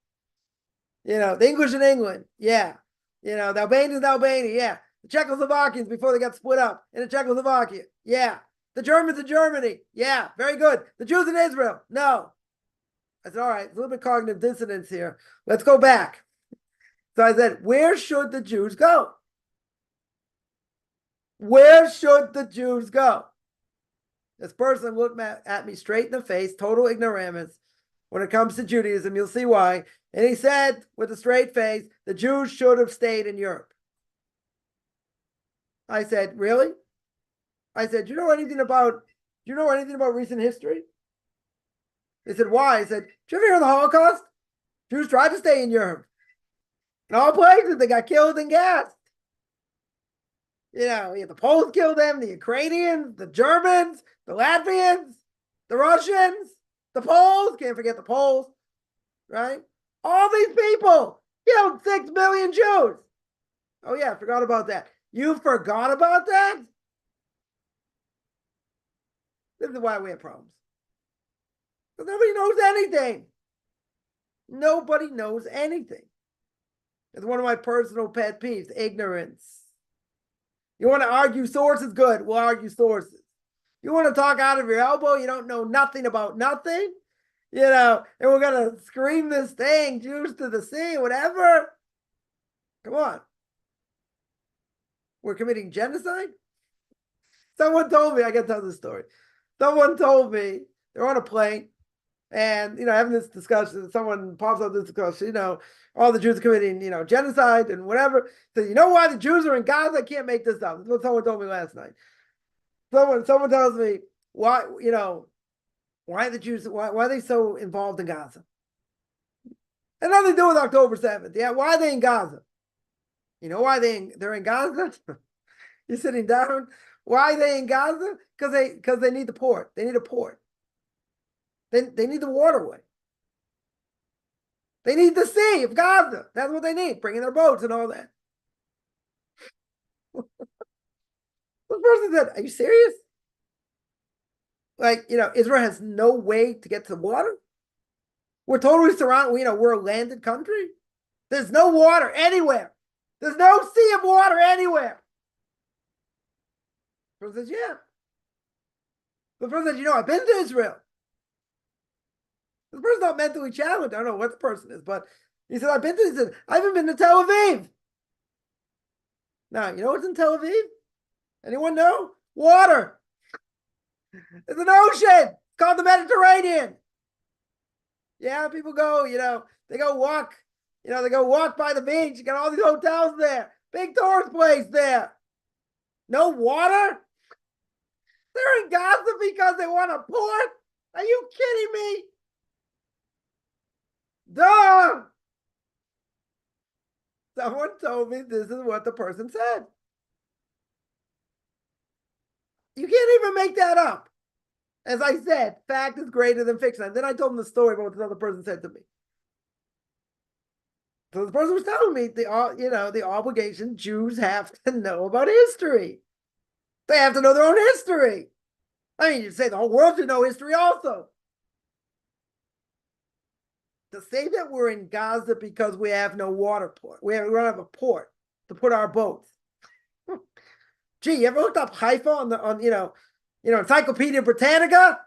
The English in England. Yeah. The Albanians in Albania. Yeah. The Czechoslovakians before they got split up in Czechoslovakia. Yeah. The Germans in Germany. Yeah. Very good. The Jews in Israel. No. I said, all right, a little bit cognitive dissonance here. Let's go back. So I said, where should the Jews go? Where should the Jews go? This person looked at me straight in the face, total ignoramus when it comes to Judaism. You'll see why. And he said, with a straight face, the Jews should have stayed in Europe. I said, really? I said, do you know anything about recent history? They said, why? I said, did you ever hear of the Holocaust? Jews tried to stay in Europe. In all places, they got killed and gassed. The Poles killed them, the Ukrainians, the Germans, the Latvians, the Russians, the Poles, can't forget the Poles, right? All these people killed 6 million Jews. Oh yeah, I forgot about that. You forgot about that? This is why we have problems. Because nobody knows anything. Nobody knows anything. It's one of my personal pet peeves, ignorance. You want to argue sources? Good. We'll argue sources. You want to talk out of your elbow? You don't know nothing about nothing? And we're going to scream this thing, Jews to the sea, whatever. Come on. We're committing genocide? Someone told me, I got to tell this story. Someone told me they're on a plane and, having this discussion. Someone pops up this discussion, all the Jews are committing, genocide and whatever. So you know why the Jews are in Gaza? I can't make this up. That's what someone told me last night. Someone tells me why, why the Jews, why are they so involved in Gaza? And nothing to do with October 7th. Yeah, why are they in Gaza? You know why they're in Gaza? You're sitting down. Why are they in Gaza? Because they need the port. They need a port. They need the waterway. They need the sea of Gaza. That's what they need, bringing their boats and all that. This person said, are you serious? Israel has no way to get to water? We're totally surrounded. We're a landed country. There's no water anywhere. There's no sea of water anywhere. The person says, yeah. The person says, I've been to Israel. This person's not mentally challenged. I don't know what the person is, but he said, I haven't been to Tel Aviv. Now, you know what's in Tel Aviv? Anyone know? Water. It's an ocean. It's called the Mediterranean. Yeah, people go, they go walk, they go walk by the beach. You got all these hotels there. Big tourist place there. No water? They're in Gaza because they want a port? Are you kidding me? Duh! Someone told me this is what the person said. You can't even make that up. As I said, fact is greater than fiction. And then I told him the story about what this other person said to me. So the person was telling me the obligation Jews have to know about history. They have to know their own history. I mean, you'd say the whole world should know history also. To say that we're in Gaza because we have no water port, we don't have a port to put our boats. Gee, you ever looked up Haifa on Encyclopedia Britannica?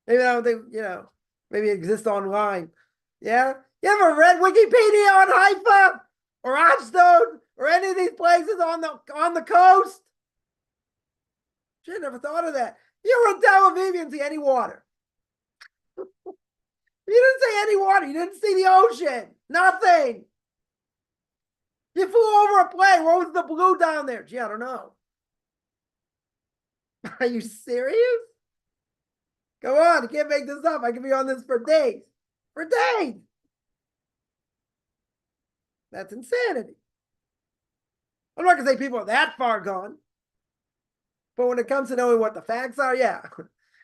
Maybe I don't think, maybe it exists online. Yeah? You ever read Wikipedia on Haifa or Ashdod or any of these places on the coast? Gee, I never thought of that. You were in Tel Aviv, you didn't see any water. You didn't see any water. You didn't see the ocean. Nothing. You flew over a plane. What was the blue down there? Gee, I don't know. Are you serious? Come on, you can't make this up. I could be on this for days. For days. That's insanity. I'm not going to say people are that far gone. But when it comes to knowing what the facts are, yeah.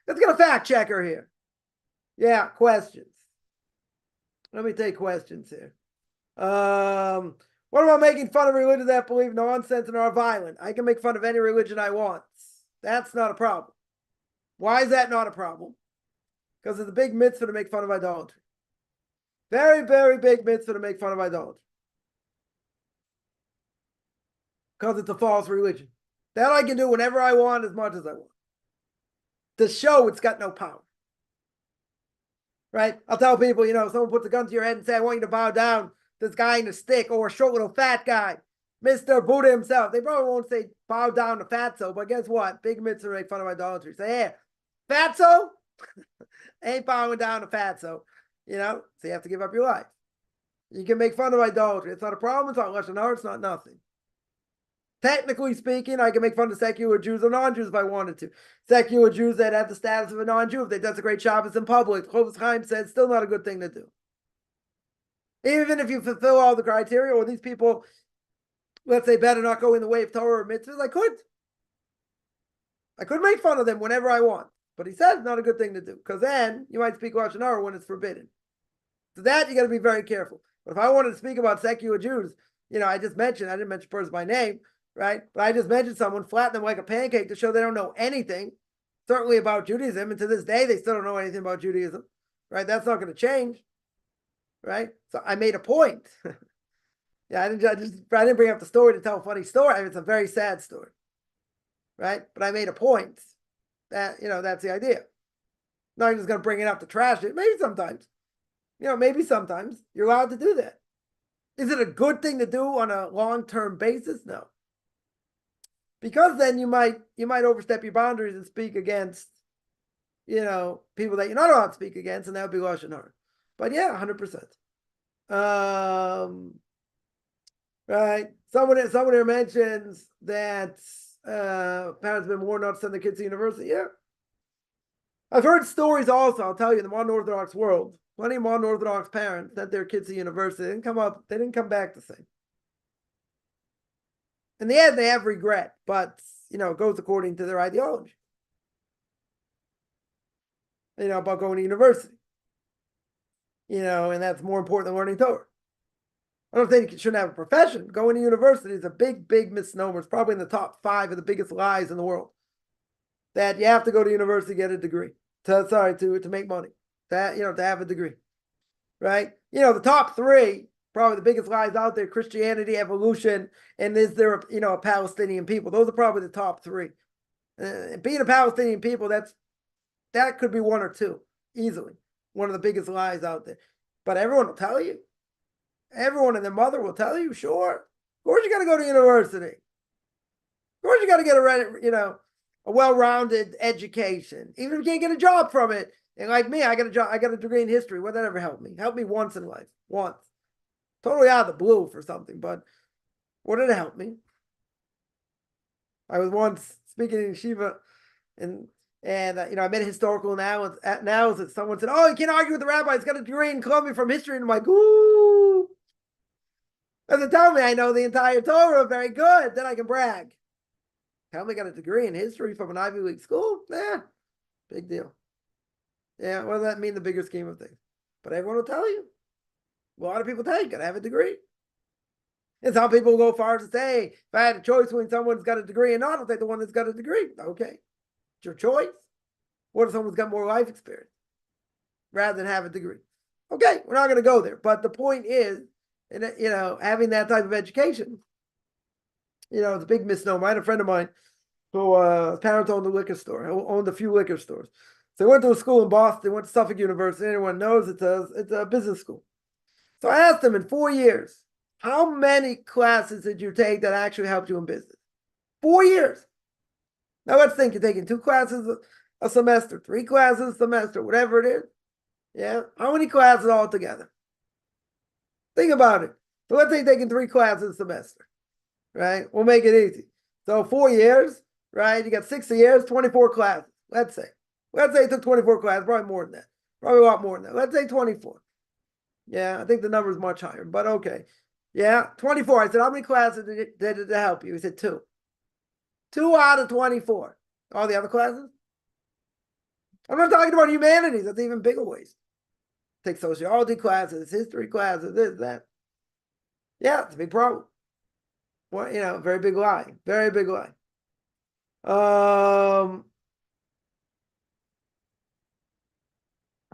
Let's get a fact checker here. Yeah, questions. Let me take questions here. What about making fun of religions that believe nonsense and are violent? I can make fun of any religion I want. That's not a problem. Why is that not a problem? Because it's a big mitzvah to make fun of idolatry. Very, very big mitzvah to make fun of idolatry. Because it's a false religion. That I can do whenever I want, as much as I want. To show it's got no power. Right? I'll tell people, if someone puts a gun to your head and say, I want you to bow down to this guy in a stick or a short little fat guy, Mr. Buddha himself. They probably won't say bow down to fatso, but guess what? Big mitzvah to make fun of idolatry. Say, hey, fatso ain't bowing down to fatso. So you have to give up your life. You can make fun of idolatry. It's not a problem. It's not lashon hara. It's not nothing. Technically speaking, I can make fun of secular Jews or non-Jews if I wanted to. Secular Jews that have the status of a non-Jew, if they desecrate Shabbos in public, Rabbi Chaim said, still not a good thing to do. Even if you fulfill all the criteria, or these people, let's say, better not go in the way of Torah or mitzvahs, I could make fun of them whenever I want. But he said it's not a good thing to do, because then you might speak lashon hara when it's forbidden. So that you got to be very careful. But if I wanted to speak about secular Jews, I didn't mention a person by name, right? But I just mentioned someone, flatten them like a pancake to show they don't know anything, certainly about Judaism. And to this day, they still don't know anything about Judaism, right? That's not going to change, right? So I made a point. Yeah, I didn't bring up the story to tell a funny story. I mean, it's a very sad story, right? But I made a point that, that's the idea. Not just going to bring it up to trash it. Maybe sometimes, maybe sometimes you're allowed to do that. Is it a good thing to do on a long-term basis? No. Because then you might overstep your boundaries and speak against, people that you're not allowed to speak against, and that would be lashon hara. But yeah, 100%. Right. Someone here mentions that parents have been warned not to send their kids to university. Yeah. I've heard stories also, I'll tell you, in the modern Orthodox world, plenty of modern Orthodox parents sent their kids to university. They didn't come back the same. In the end, they have regret, but, it goes according to their ideology. About going to university. And that's more important than learning Torah. I don't think you shouldn't have a profession. Going to university is a big, big misnomer. It's probably in the top 5 of the biggest lies in the world. That you have to go to university to get a degree. To make money. To have a degree. Right? The top 3, probably the biggest lies out there, Christianity, evolution, and is there a Palestinian people? Those are probably the top 3. Being a Palestinian people, that could be 1 or 2, easily. One of the biggest lies out there. But everyone will tell you. Everyone and their mother will tell you, sure. Of course you got to go to university. Of course you got to get a well-rounded education. Even if you can't get a job from it. And like me, I got a degree in history. Would that ever help me? Help me once in life. Once. Totally out of the blue for something, but would it help me? I was once speaking in yeshiva, and I made a historical analysis. Someone said, "Oh, you can't argue with the rabbi. He's got a degree in Columbia from history." And I'm like, "Ooh!" Doesn't tell me I know the entire Torah very good. Then I can brag. Tell me I got a degree in history from an Ivy League school? Big deal. Yeah, what does that mean in the bigger scheme of things? But everyone will tell you. A lot of people tell you got to have a degree. And some people will go far as to say, if I had a choice between someone's got a degree and not, I'll take the one that's got a degree. Okay. It's your choice. What if someone's got more life experience rather than have a degree? Okay, we're not going to go there. But the point is, having that type of education, it's a big misnomer. I had a friend of mine who his parents owned a liquor store, owned a few liquor stores. So he went to a school in Boston, went to Suffolk University. Anyone knows it's a business school. So I asked him in 4 years, how many classes did you take that actually helped you in business? 4 years. Now let's think, you're taking 2 classes a semester, 3 classes a semester, whatever it is. Yeah. How many classes altogether? Think about it. So let's say you're taking 3 classes a semester, right? We'll make it easy. So 4 years, right? You got 60 years, 24 classes. Let's say you took 24 classes, probably more than that. Probably a lot more than that. Let's say 24. Yeah, I think the number is much higher, but okay. Yeah, 24. I said, how many classes did it help you? He said 2. 2 out of 24. All the other classes? I'm not talking about humanities. That's even bigger ways. Take sociology classes, history classes, this, that. Yeah, it's a big problem. Well, very big lie. Very big lie.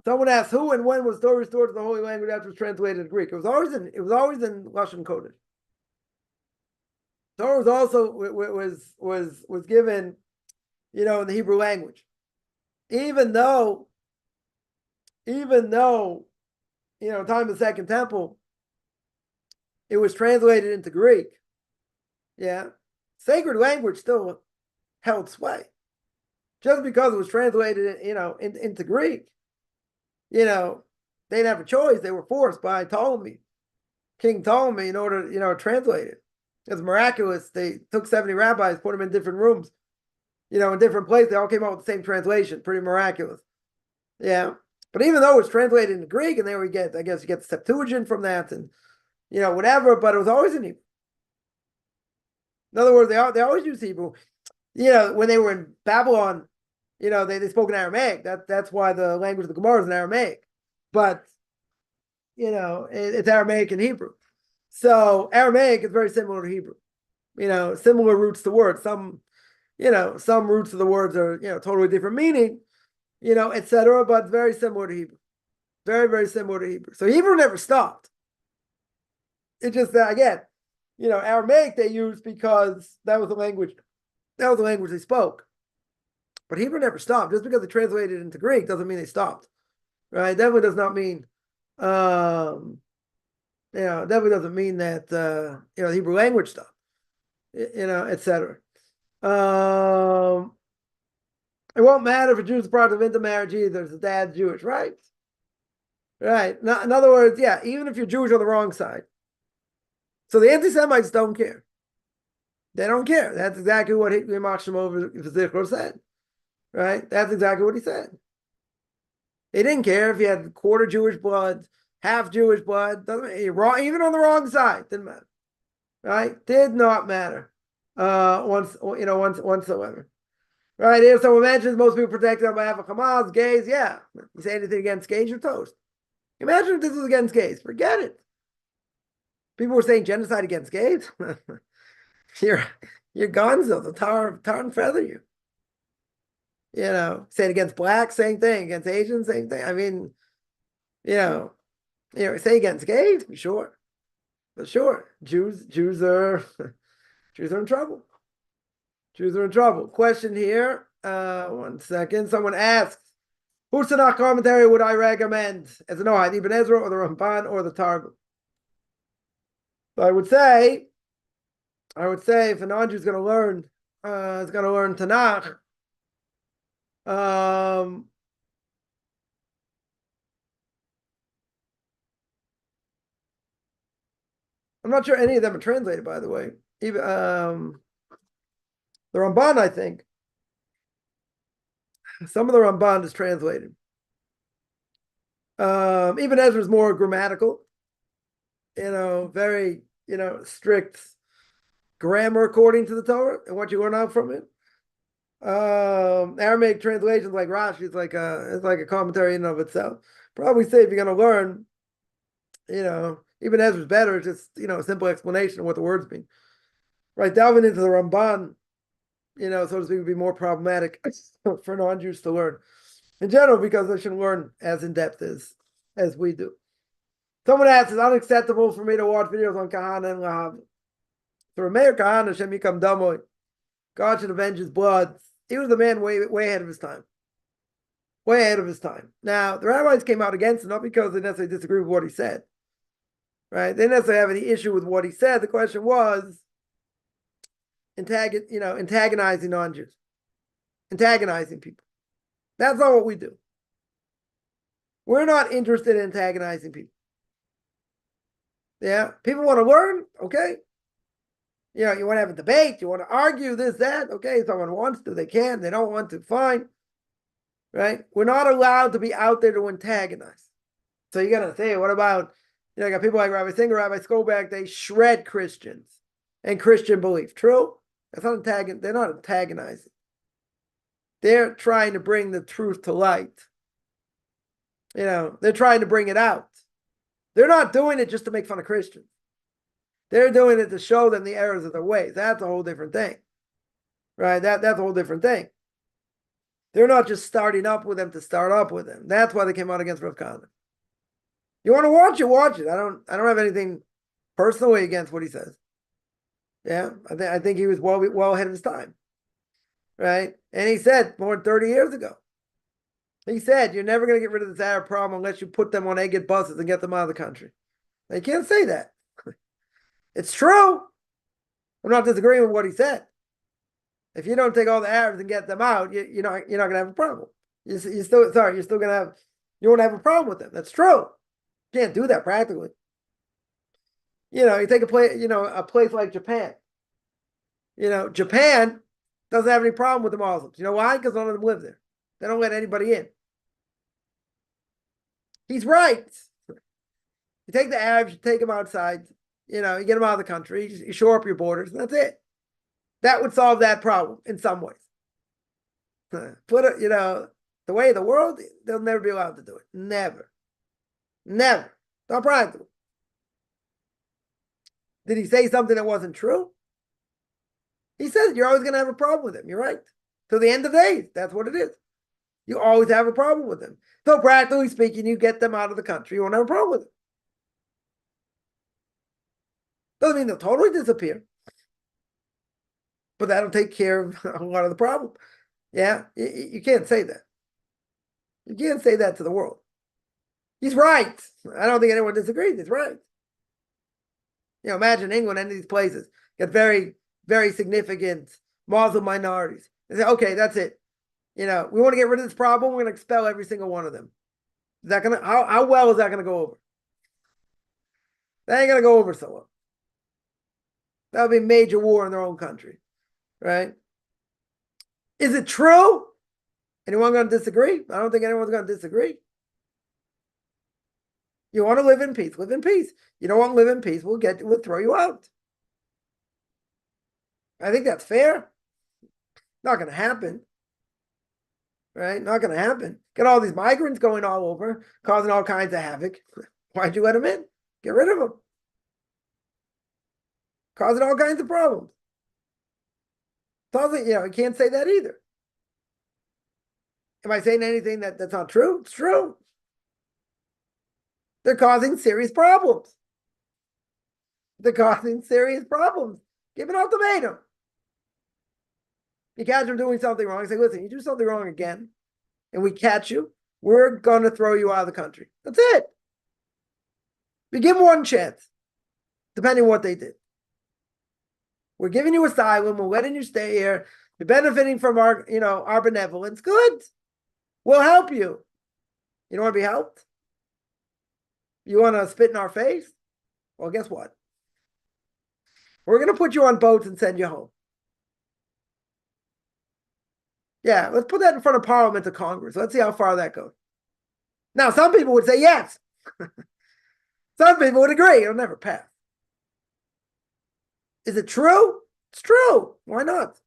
Someone asked, who and when was Torah restored to the holy language after it was translated to Greek? It was always in Lashon Kodesh. Torah was also was given, in the Hebrew language. Even though, time of the Second Temple, it was translated into Greek. Yeah. Sacred language still held sway. Just because it was translated, into Greek, they didn't have a choice. They were forced by Ptolemy, King Ptolemy, in order, to translate it. It's miraculous. They took 70 rabbis, put them in different rooms, in different places. They all came out with the same translation. Pretty miraculous. Yeah. But even though it was translated into Greek, and there we get, I guess you get the Septuagint from that, and, whatever, but it was always in Hebrew. In other words, they always used Hebrew. When they were in Babylon, they spoke in Aramaic. That's why the language of the Gemara is in Aramaic. But, it's Aramaic and Hebrew. So Aramaic is very similar to Hebrew. Similar roots to words. Some roots of the words are, totally different meaning, etc. But very similar to Hebrew. Very, very similar to Hebrew. So Hebrew never stopped. It's just that, again, Aramaic they used because that was the language they spoke. But Hebrew never stopped. Just because they translated it into Greek doesn't mean they stopped. Right? Definitely does not mean, definitely doesn't mean that, the Hebrew language stopped, etc. It won't matter if a Jew's product of intermarriage either, if the dad's Jewish, right? Right. In other words, yeah, even if you're Jewish on the wrong side. So the anti-Semites don't care. They don't care. That's exactly what Yimach Shemo said. Right? That's exactly what he said. He didn't care if you had quarter Jewish blood, half Jewish blood, even on the wrong side, didn't matter. Right? Did not matter. Whatsoever. Right? If someone mentions most people protected on behalf of Hamas, gays, yeah. You say anything against gays, you're toast. Imagine if this was against gays. Forget it. People were saying genocide against gays. You're gonzo. The tar and feather you. Say it against blacks, same thing. Against Asians, same thing. I mean, say against gays, for sure. For sure. Jews are in trouble. Jews are in trouble. Question here. 1 second. Someone asks, whose Tanakh commentary would I recommend? As an Ohad, Ibn Ezra or the Ramban or the Targum? So I would say if a non-Jew is going to learn, Tanakh, I'm not sure any of them are translated, by the way. Even the Ramban, I think. Some of the Ramban is translated. Ibn Ezra is more grammatical, very, strict grammar according to the Torah and what you learn out from it. Aramaic translations like Rashi is like a commentary in and of itself. Probably say if you're going to learn, Ibn Ezra is better. It's just, a simple explanation of what the words mean. Right, delving into the Ramban, so to speak, would be more problematic for non-Jews to learn in general, because they shouldn't learn as in depth as we do. Someone asks, it's unacceptable for me to watch videos on Kahana and Lahav. So Rameir Kahana, Hashem Yikam Damoy, God should avenge his blood. He was the man way ahead of his time. Way ahead of his time. Now, the rabbis came out against it, not because they necessarily disagree with what he said. Right? They didn't necessarily have any issue with what he said. The question was antagonizing non-Jews. Antagonizing people. That's not what we do. We're not interested in antagonizing people. Yeah, people want to learn, okay. You want to have a debate, you want to argue this, that, okay. If someone wants to, they can. They don't want to, fine. Right? We're not allowed to be out there to antagonize. So you got to say, what about, you got people like Rabbi Singer, Rabbi Skolbeck, they shred Christians and Christian belief. True? That's not they're not antagonizing. They're trying to bring the truth to light. They're trying to bring it out. They're not doing it just to make fun of Christians. They're doing it to show them the errors of their ways. That's a whole different thing. Right? That's a whole different thing. They're not just starting up with them to start up with them. That's why they came out against Rav Kahana. You want to watch it, watch it. I don't have anything personally against what he says. Yeah, I think he was well ahead of his time. Right? And he said more than 30 years ago. He said, you're never going to get rid of this Arab problem unless you put them on Egged buses and get them out of the country. They can't say that. It's true. I'm not disagreeing with what he said. If you don't take all the Arabs and get them out, you're not going to have a problem. You won't have a problem with them. That's true. You can't do that practically. You take a place like Japan. Japan doesn't have any problem with the Muslims. You know why? Because none of them live there. They don't let anybody in. He's right. You take the Arabs, you take them outside, you get them out of the country, you shore up your borders, and that's it. That would solve that problem in some ways. Put it, the way of the world, they'll never be allowed to do it. Never. Never. Not practical. Did he say something that wasn't true? He said you're always going to have a problem with him. You're right. Till the end of days, that's what it is. You always have a problem with them. So practically speaking, you get them out of the country, you won't have a problem with them. Doesn't mean they'll totally disappear. But that'll take care of a lot of the problem. Yeah, you can't say that. You can't say that to the world. He's right. I don't think anyone disagrees. He's right. Imagine England, any of these places, get very, very significant Muslim minorities. They say, okay, that's it. We want to get rid of this problem. We're going to expel every single one of them. Is that going to, how well is that going to go over? That ain't going to go over so well. That would be a major war in their own country. Right? Is it true? Anyone going to disagree? I don't think anyone's going to disagree. You want to live in peace, live in peace. You don't want to live in peace, we'll throw you out. I think that's fair. Not going to happen. Right? Not going to happen. Got all these migrants going all over, causing all kinds of havoc. Why'd you let them in? Get rid of them. Causing all kinds of problems. You can't say that either. Am I saying anything that's not true? It's true. They're causing serious problems. They're causing serious problems. Give an ultimatum. You catch them doing something wrong, say, listen, you do something wrong again, and we catch you, we're going to throw you out of the country. That's it. We give them one chance, depending on what they did. We're giving you asylum. We're letting you stay here. You're benefiting from our benevolence. Good. We'll help you. You don't want to be helped? You want to spit in our face? Well, guess what? We're going to put you on boats and send you home. Yeah, let's put that in front of Parliament to Congress. Let's see how far that goes. Now, some people would say yes. Some people would agree. It'll never pass. Is it true? It's true. Why not?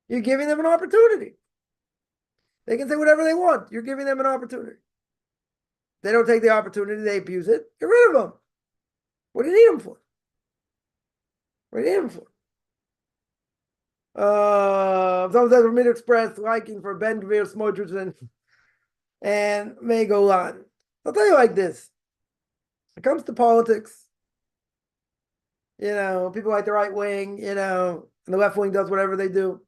You're giving them an opportunity. They can say whatever they want. You're giving them an opportunity. They don't take the opportunity. They abuse it. Get rid of them. What do you need them for? What do you need them for? Someone says for me to express liking for Ben Gvir, Smotrich, and May Golan. I'll tell you like this. When it comes to politics, people like the right wing, and the left wing does whatever they do.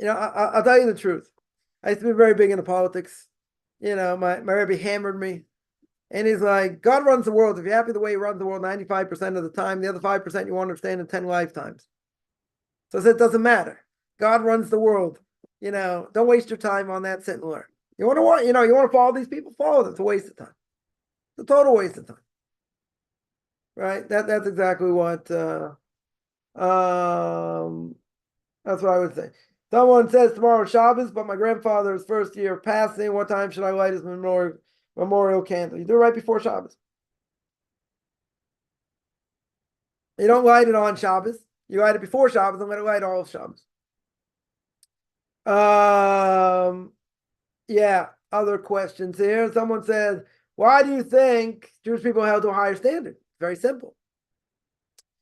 I'll tell you the truth. I used to be very big into politics. My Rabbi hammered me. And he's like, God runs the world. If you're happy the way he runs the world 95% of the time, the other 5% you won't understand in 10 lifetimes. So I said, it doesn't matter. God runs the world. Don't waste your time on that. Sit and learn. You want to follow these people? Follow them. It's a waste of time. It's a total waste of time. Right? That's exactly what that's what I would say. Someone says tomorrow Shabbos, but my grandfather's first year passing. What time should I light his memorial candle? You do it right before Shabbos. You don't light it on Shabbos. You light it before Shabbos and let it light all of Shabbos. Yeah, other questions here. Someone says, why do you think Jewish people are held to a higher standard? Very simple.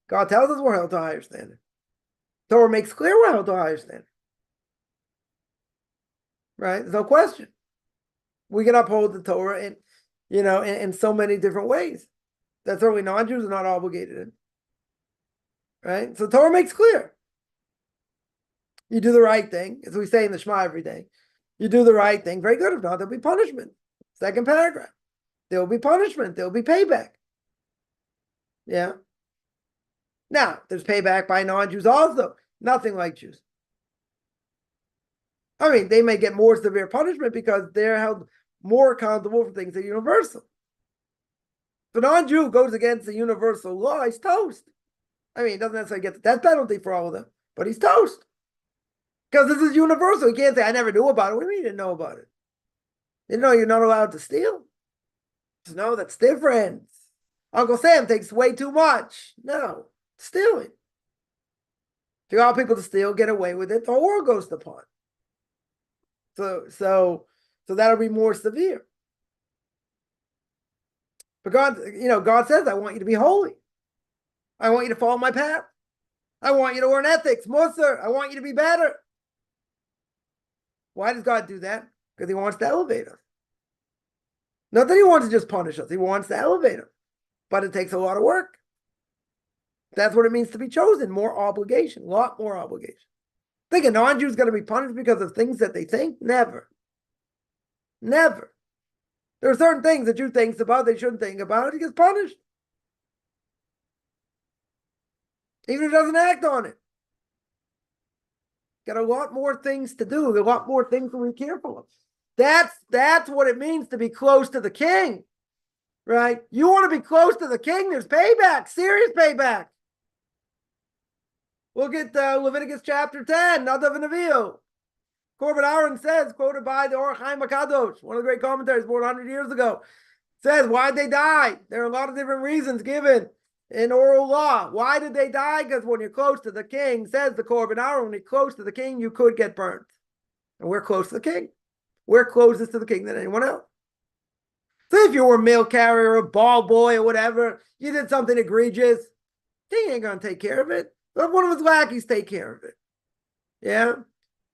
God tells us we're held to a higher standard. Torah makes clear we're held to a higher standard. Right? There's no question. We can uphold the Torah in so many different ways. That certainly non-Jews are not obligated in. Right? So Torah makes clear. You do the right thing, as we say in the Shema every day. You do the right thing. Very good. If not, there'll be punishment. Second paragraph. There will be punishment. There will be payback. Yeah. Now, there's payback by non-Jews also. Nothing like Jews. I mean, they may get more severe punishment because they're held more accountable for things that are universal. If a non-Jew goes against the universal law, he's toast. I mean, he doesn't necessarily get the death penalty for all of them, but he's toast. Because this is universal. You can't say, I never knew about it. What do you mean you didn't know about it? You know you're not allowed to steal? No, that's different. Uncle Sam takes way too much. No, stealing. If you allow people to steal, get away with it, the whole world goes to pot. So that'll be more severe. But God says, I want you to be holy. I want you to follow my path. I want you to learn ethics, Musar. I want you to be better. Why does God do that? Because he wants to elevate us. Not that he wants to just punish us. He wants to elevate us. But it takes a lot of work. That's what it means to be chosen. More obligation. A lot more obligation. Think a non-Jew is going to be punished because of things that they think? Never. Never. There are certain things that Jew thinks about they shouldn't think about. He gets punished. Even if he doesn't act on it. Got a lot more things to do. A lot more things to be careful of. That's what it means to be close to the king. Right? You want to be close to the king, there's payback. Serious payback. Look at Leviticus chapter 10, Nadav and Avihu. Corbin Aaron says, quoted by the Orach Chaim Kadosh, one of the great commentaries more than 100 years ago, says, why'd they die? There are a lot of different reasons given in oral law. Why did they die? Because when you're close to the king, says the Corbin Aaron, when you're close to the king, you could get burnt. And we're close to the king. We're closest to the king than anyone else. So if you were a mail carrier, a ball boy, or whatever, you did something egregious, king ain't going to take care of it. Let one of his lackeys take care of it. Yeah?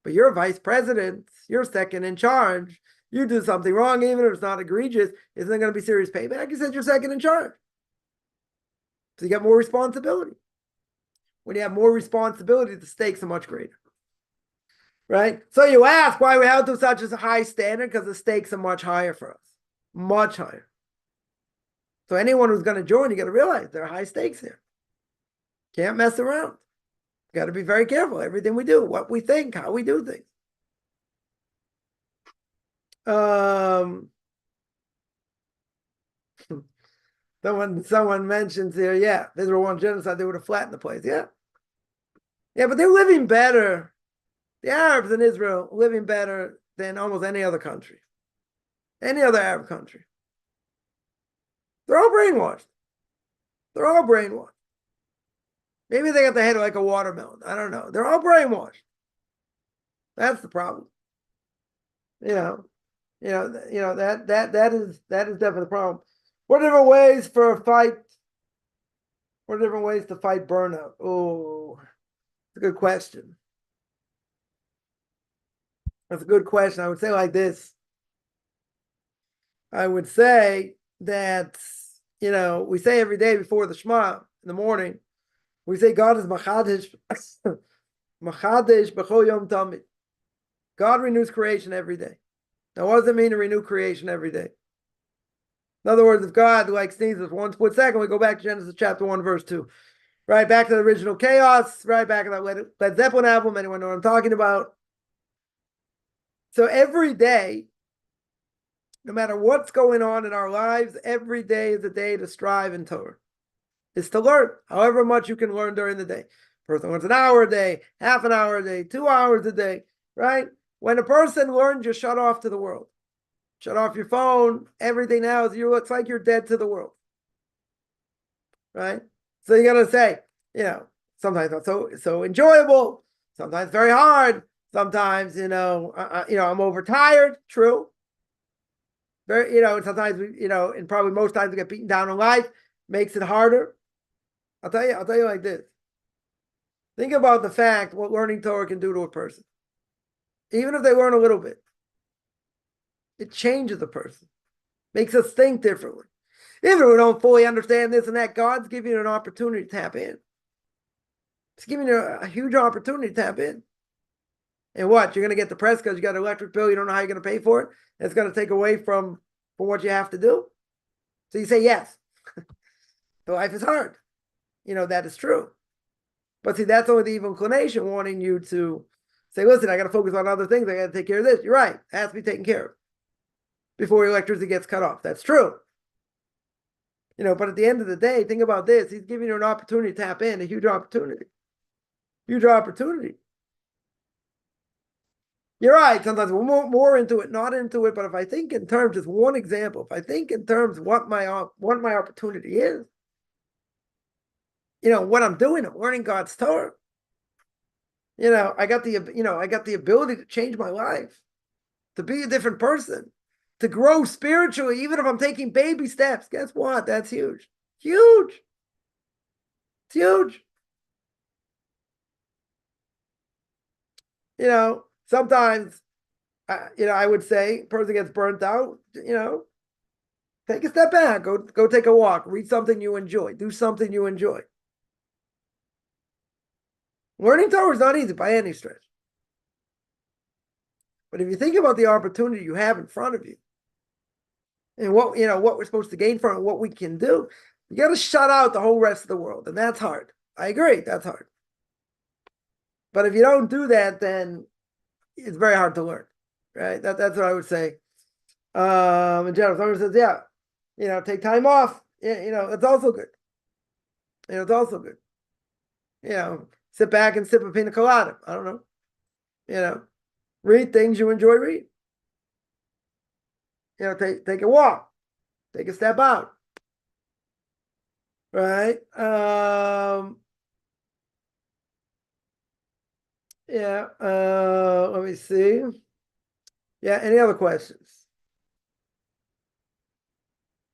But you're a vice president. You're second in charge. You do something wrong, even if it's not egregious, isn't there going to be serious payback? You said you're second in charge. So you got more responsibility. When you have more responsibility, the stakes are much greater. Right? So you ask why we held to such a high standard, because the stakes are much higher for us. Much higher. So anyone who's going to join, you got to realize there are high stakes here. Can't mess around. Got to be very careful. Everything we do, what we think, how we do things. Someone mentions here, yeah, if Israel won genocide, they would have flattened the place. Yeah. Yeah, but they're living better. The Arabs in Israel are living better than almost any other country. Any other Arab country. They're all brainwashed. They're all brainwashed. Maybe they got the head like a watermelon. I don't know. They're all brainwashed. That's the problem. That is definitely the problem. What are different ways for a fight? What are different ways to fight burnout? Oh, It's a good question. That's a good question. I would say like this. I would say that, we say every day before the Shema in the morning, we say God is Machadish, Machadish B'chol Yom Tamid. God renews creation every day. Now, what does it mean to renew creation every day? In other words, if God sneezes for 1 split second, we go back to Genesis chapter 1, verse 2. Right back to the original chaos, right back to that Led Zeppelin album. Anyone know what I'm talking about? So every day, no matter what's going on in our lives, every day is a day to strive in Torah. It's to learn, however much you can learn during the day. Person learns an hour a day, half an hour a day, 2 hours a day, right? When a person learns, you shut off to the world. Shut off your phone, everything else. It's like you're dead to the world, right? So you got to say, sometimes not so enjoyable, sometimes very hard, sometimes, I'm overtired. True. Very, sometimes and probably most times we get beaten down in life, makes it harder. I'll tell you like this. Think about the fact what learning Torah can do to a person. Even if they learn a little bit, it changes a person, makes us think differently. Even if we don't fully understand this and that, God's giving you an opportunity to tap in. It's giving you a huge opportunity to tap in. And what? You're going to get depressed because you got an electric bill, you don't know how you're going to pay for it. It's going to take away from what you have to do. So you say yes. The life is hard. That is true. But see, that's only the evil inclination wanting you to say, listen, I got to focus on other things. I got to take care of this. You're right. It has to be taken care of before your electricity gets cut off. That's true. But at the end of the day, think about this. He's giving you an opportunity to tap in, a huge opportunity. Huge opportunity. You're right. Sometimes we're more into it, not into it. But if I think in terms, just one example, if I think in terms of what my opportunity is, what I'm doing, I'm learning God's Torah. I got the ability to change my life, to be a different person, to grow spiritually, even if I'm taking baby steps. Guess what? That's huge. Huge. It's huge. Sometimes, I would say, person gets burnt out, take a step back, go take a walk, read something you enjoy, do something you enjoy. Learning Torah is not easy by any stretch. But if you think about the opportunity you have in front of you, and what we're supposed to gain from it, what we can do, you got to shut out the whole rest of the world, and that's hard. I agree, that's hard. But if you don't do that, then it's very hard to learn, right? That's what I would say. In general, someone says, yeah, take time off. It's also good. It's also good. Sit back and sip a pina colada. I don't know. Read things you enjoy reading. Take a walk. Take a step out. Right? Let me see. Yeah, any other questions?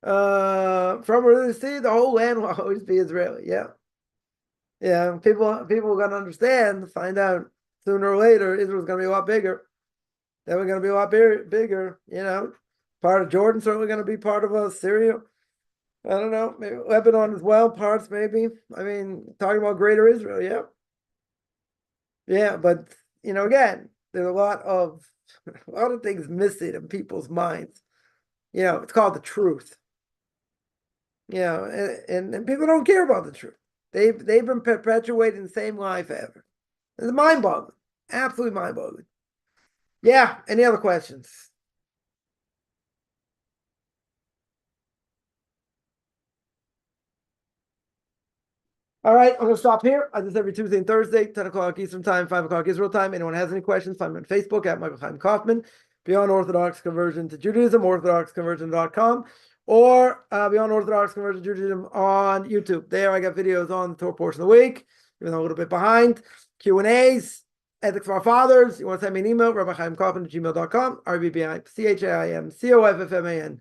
From where they see, the whole land will always be Israeli. Yeah. Yeah, people are going to understand, find out sooner or later, Israel's going to be a lot bigger. Then we're going to be a lot bigger, Part of Jordan certainly going to be part of Syria. I don't know, maybe Lebanon as well, parts maybe. I mean, talking about greater Israel, yeah. Yeah, but, again, there's a lot of things missing in people's minds. It's called the truth. And people don't care about the truth. They've been perpetuating the same lie forever. It's mind-boggling. Absolutely mind-boggling. Yeah, any other questions? All right, I'm going to stop here. I do this every Tuesday and Thursday, 10 o'clock Eastern Time, 5 o'clock Israel Time. Anyone has any questions, find me on Facebook at Rabbi Chaim Coffman, Beyond Orthodox Conversion to Judaism, orthodoxconversion.com, or Beyond Orthodox Conversion to Judaism on YouTube. There I got videos on the Torah portion of the week, even though a little bit behind. Q&As, ethics for our fathers. You want to send me an email, rabbichaimcoffman@gmail.com, RBBIChaimcoffman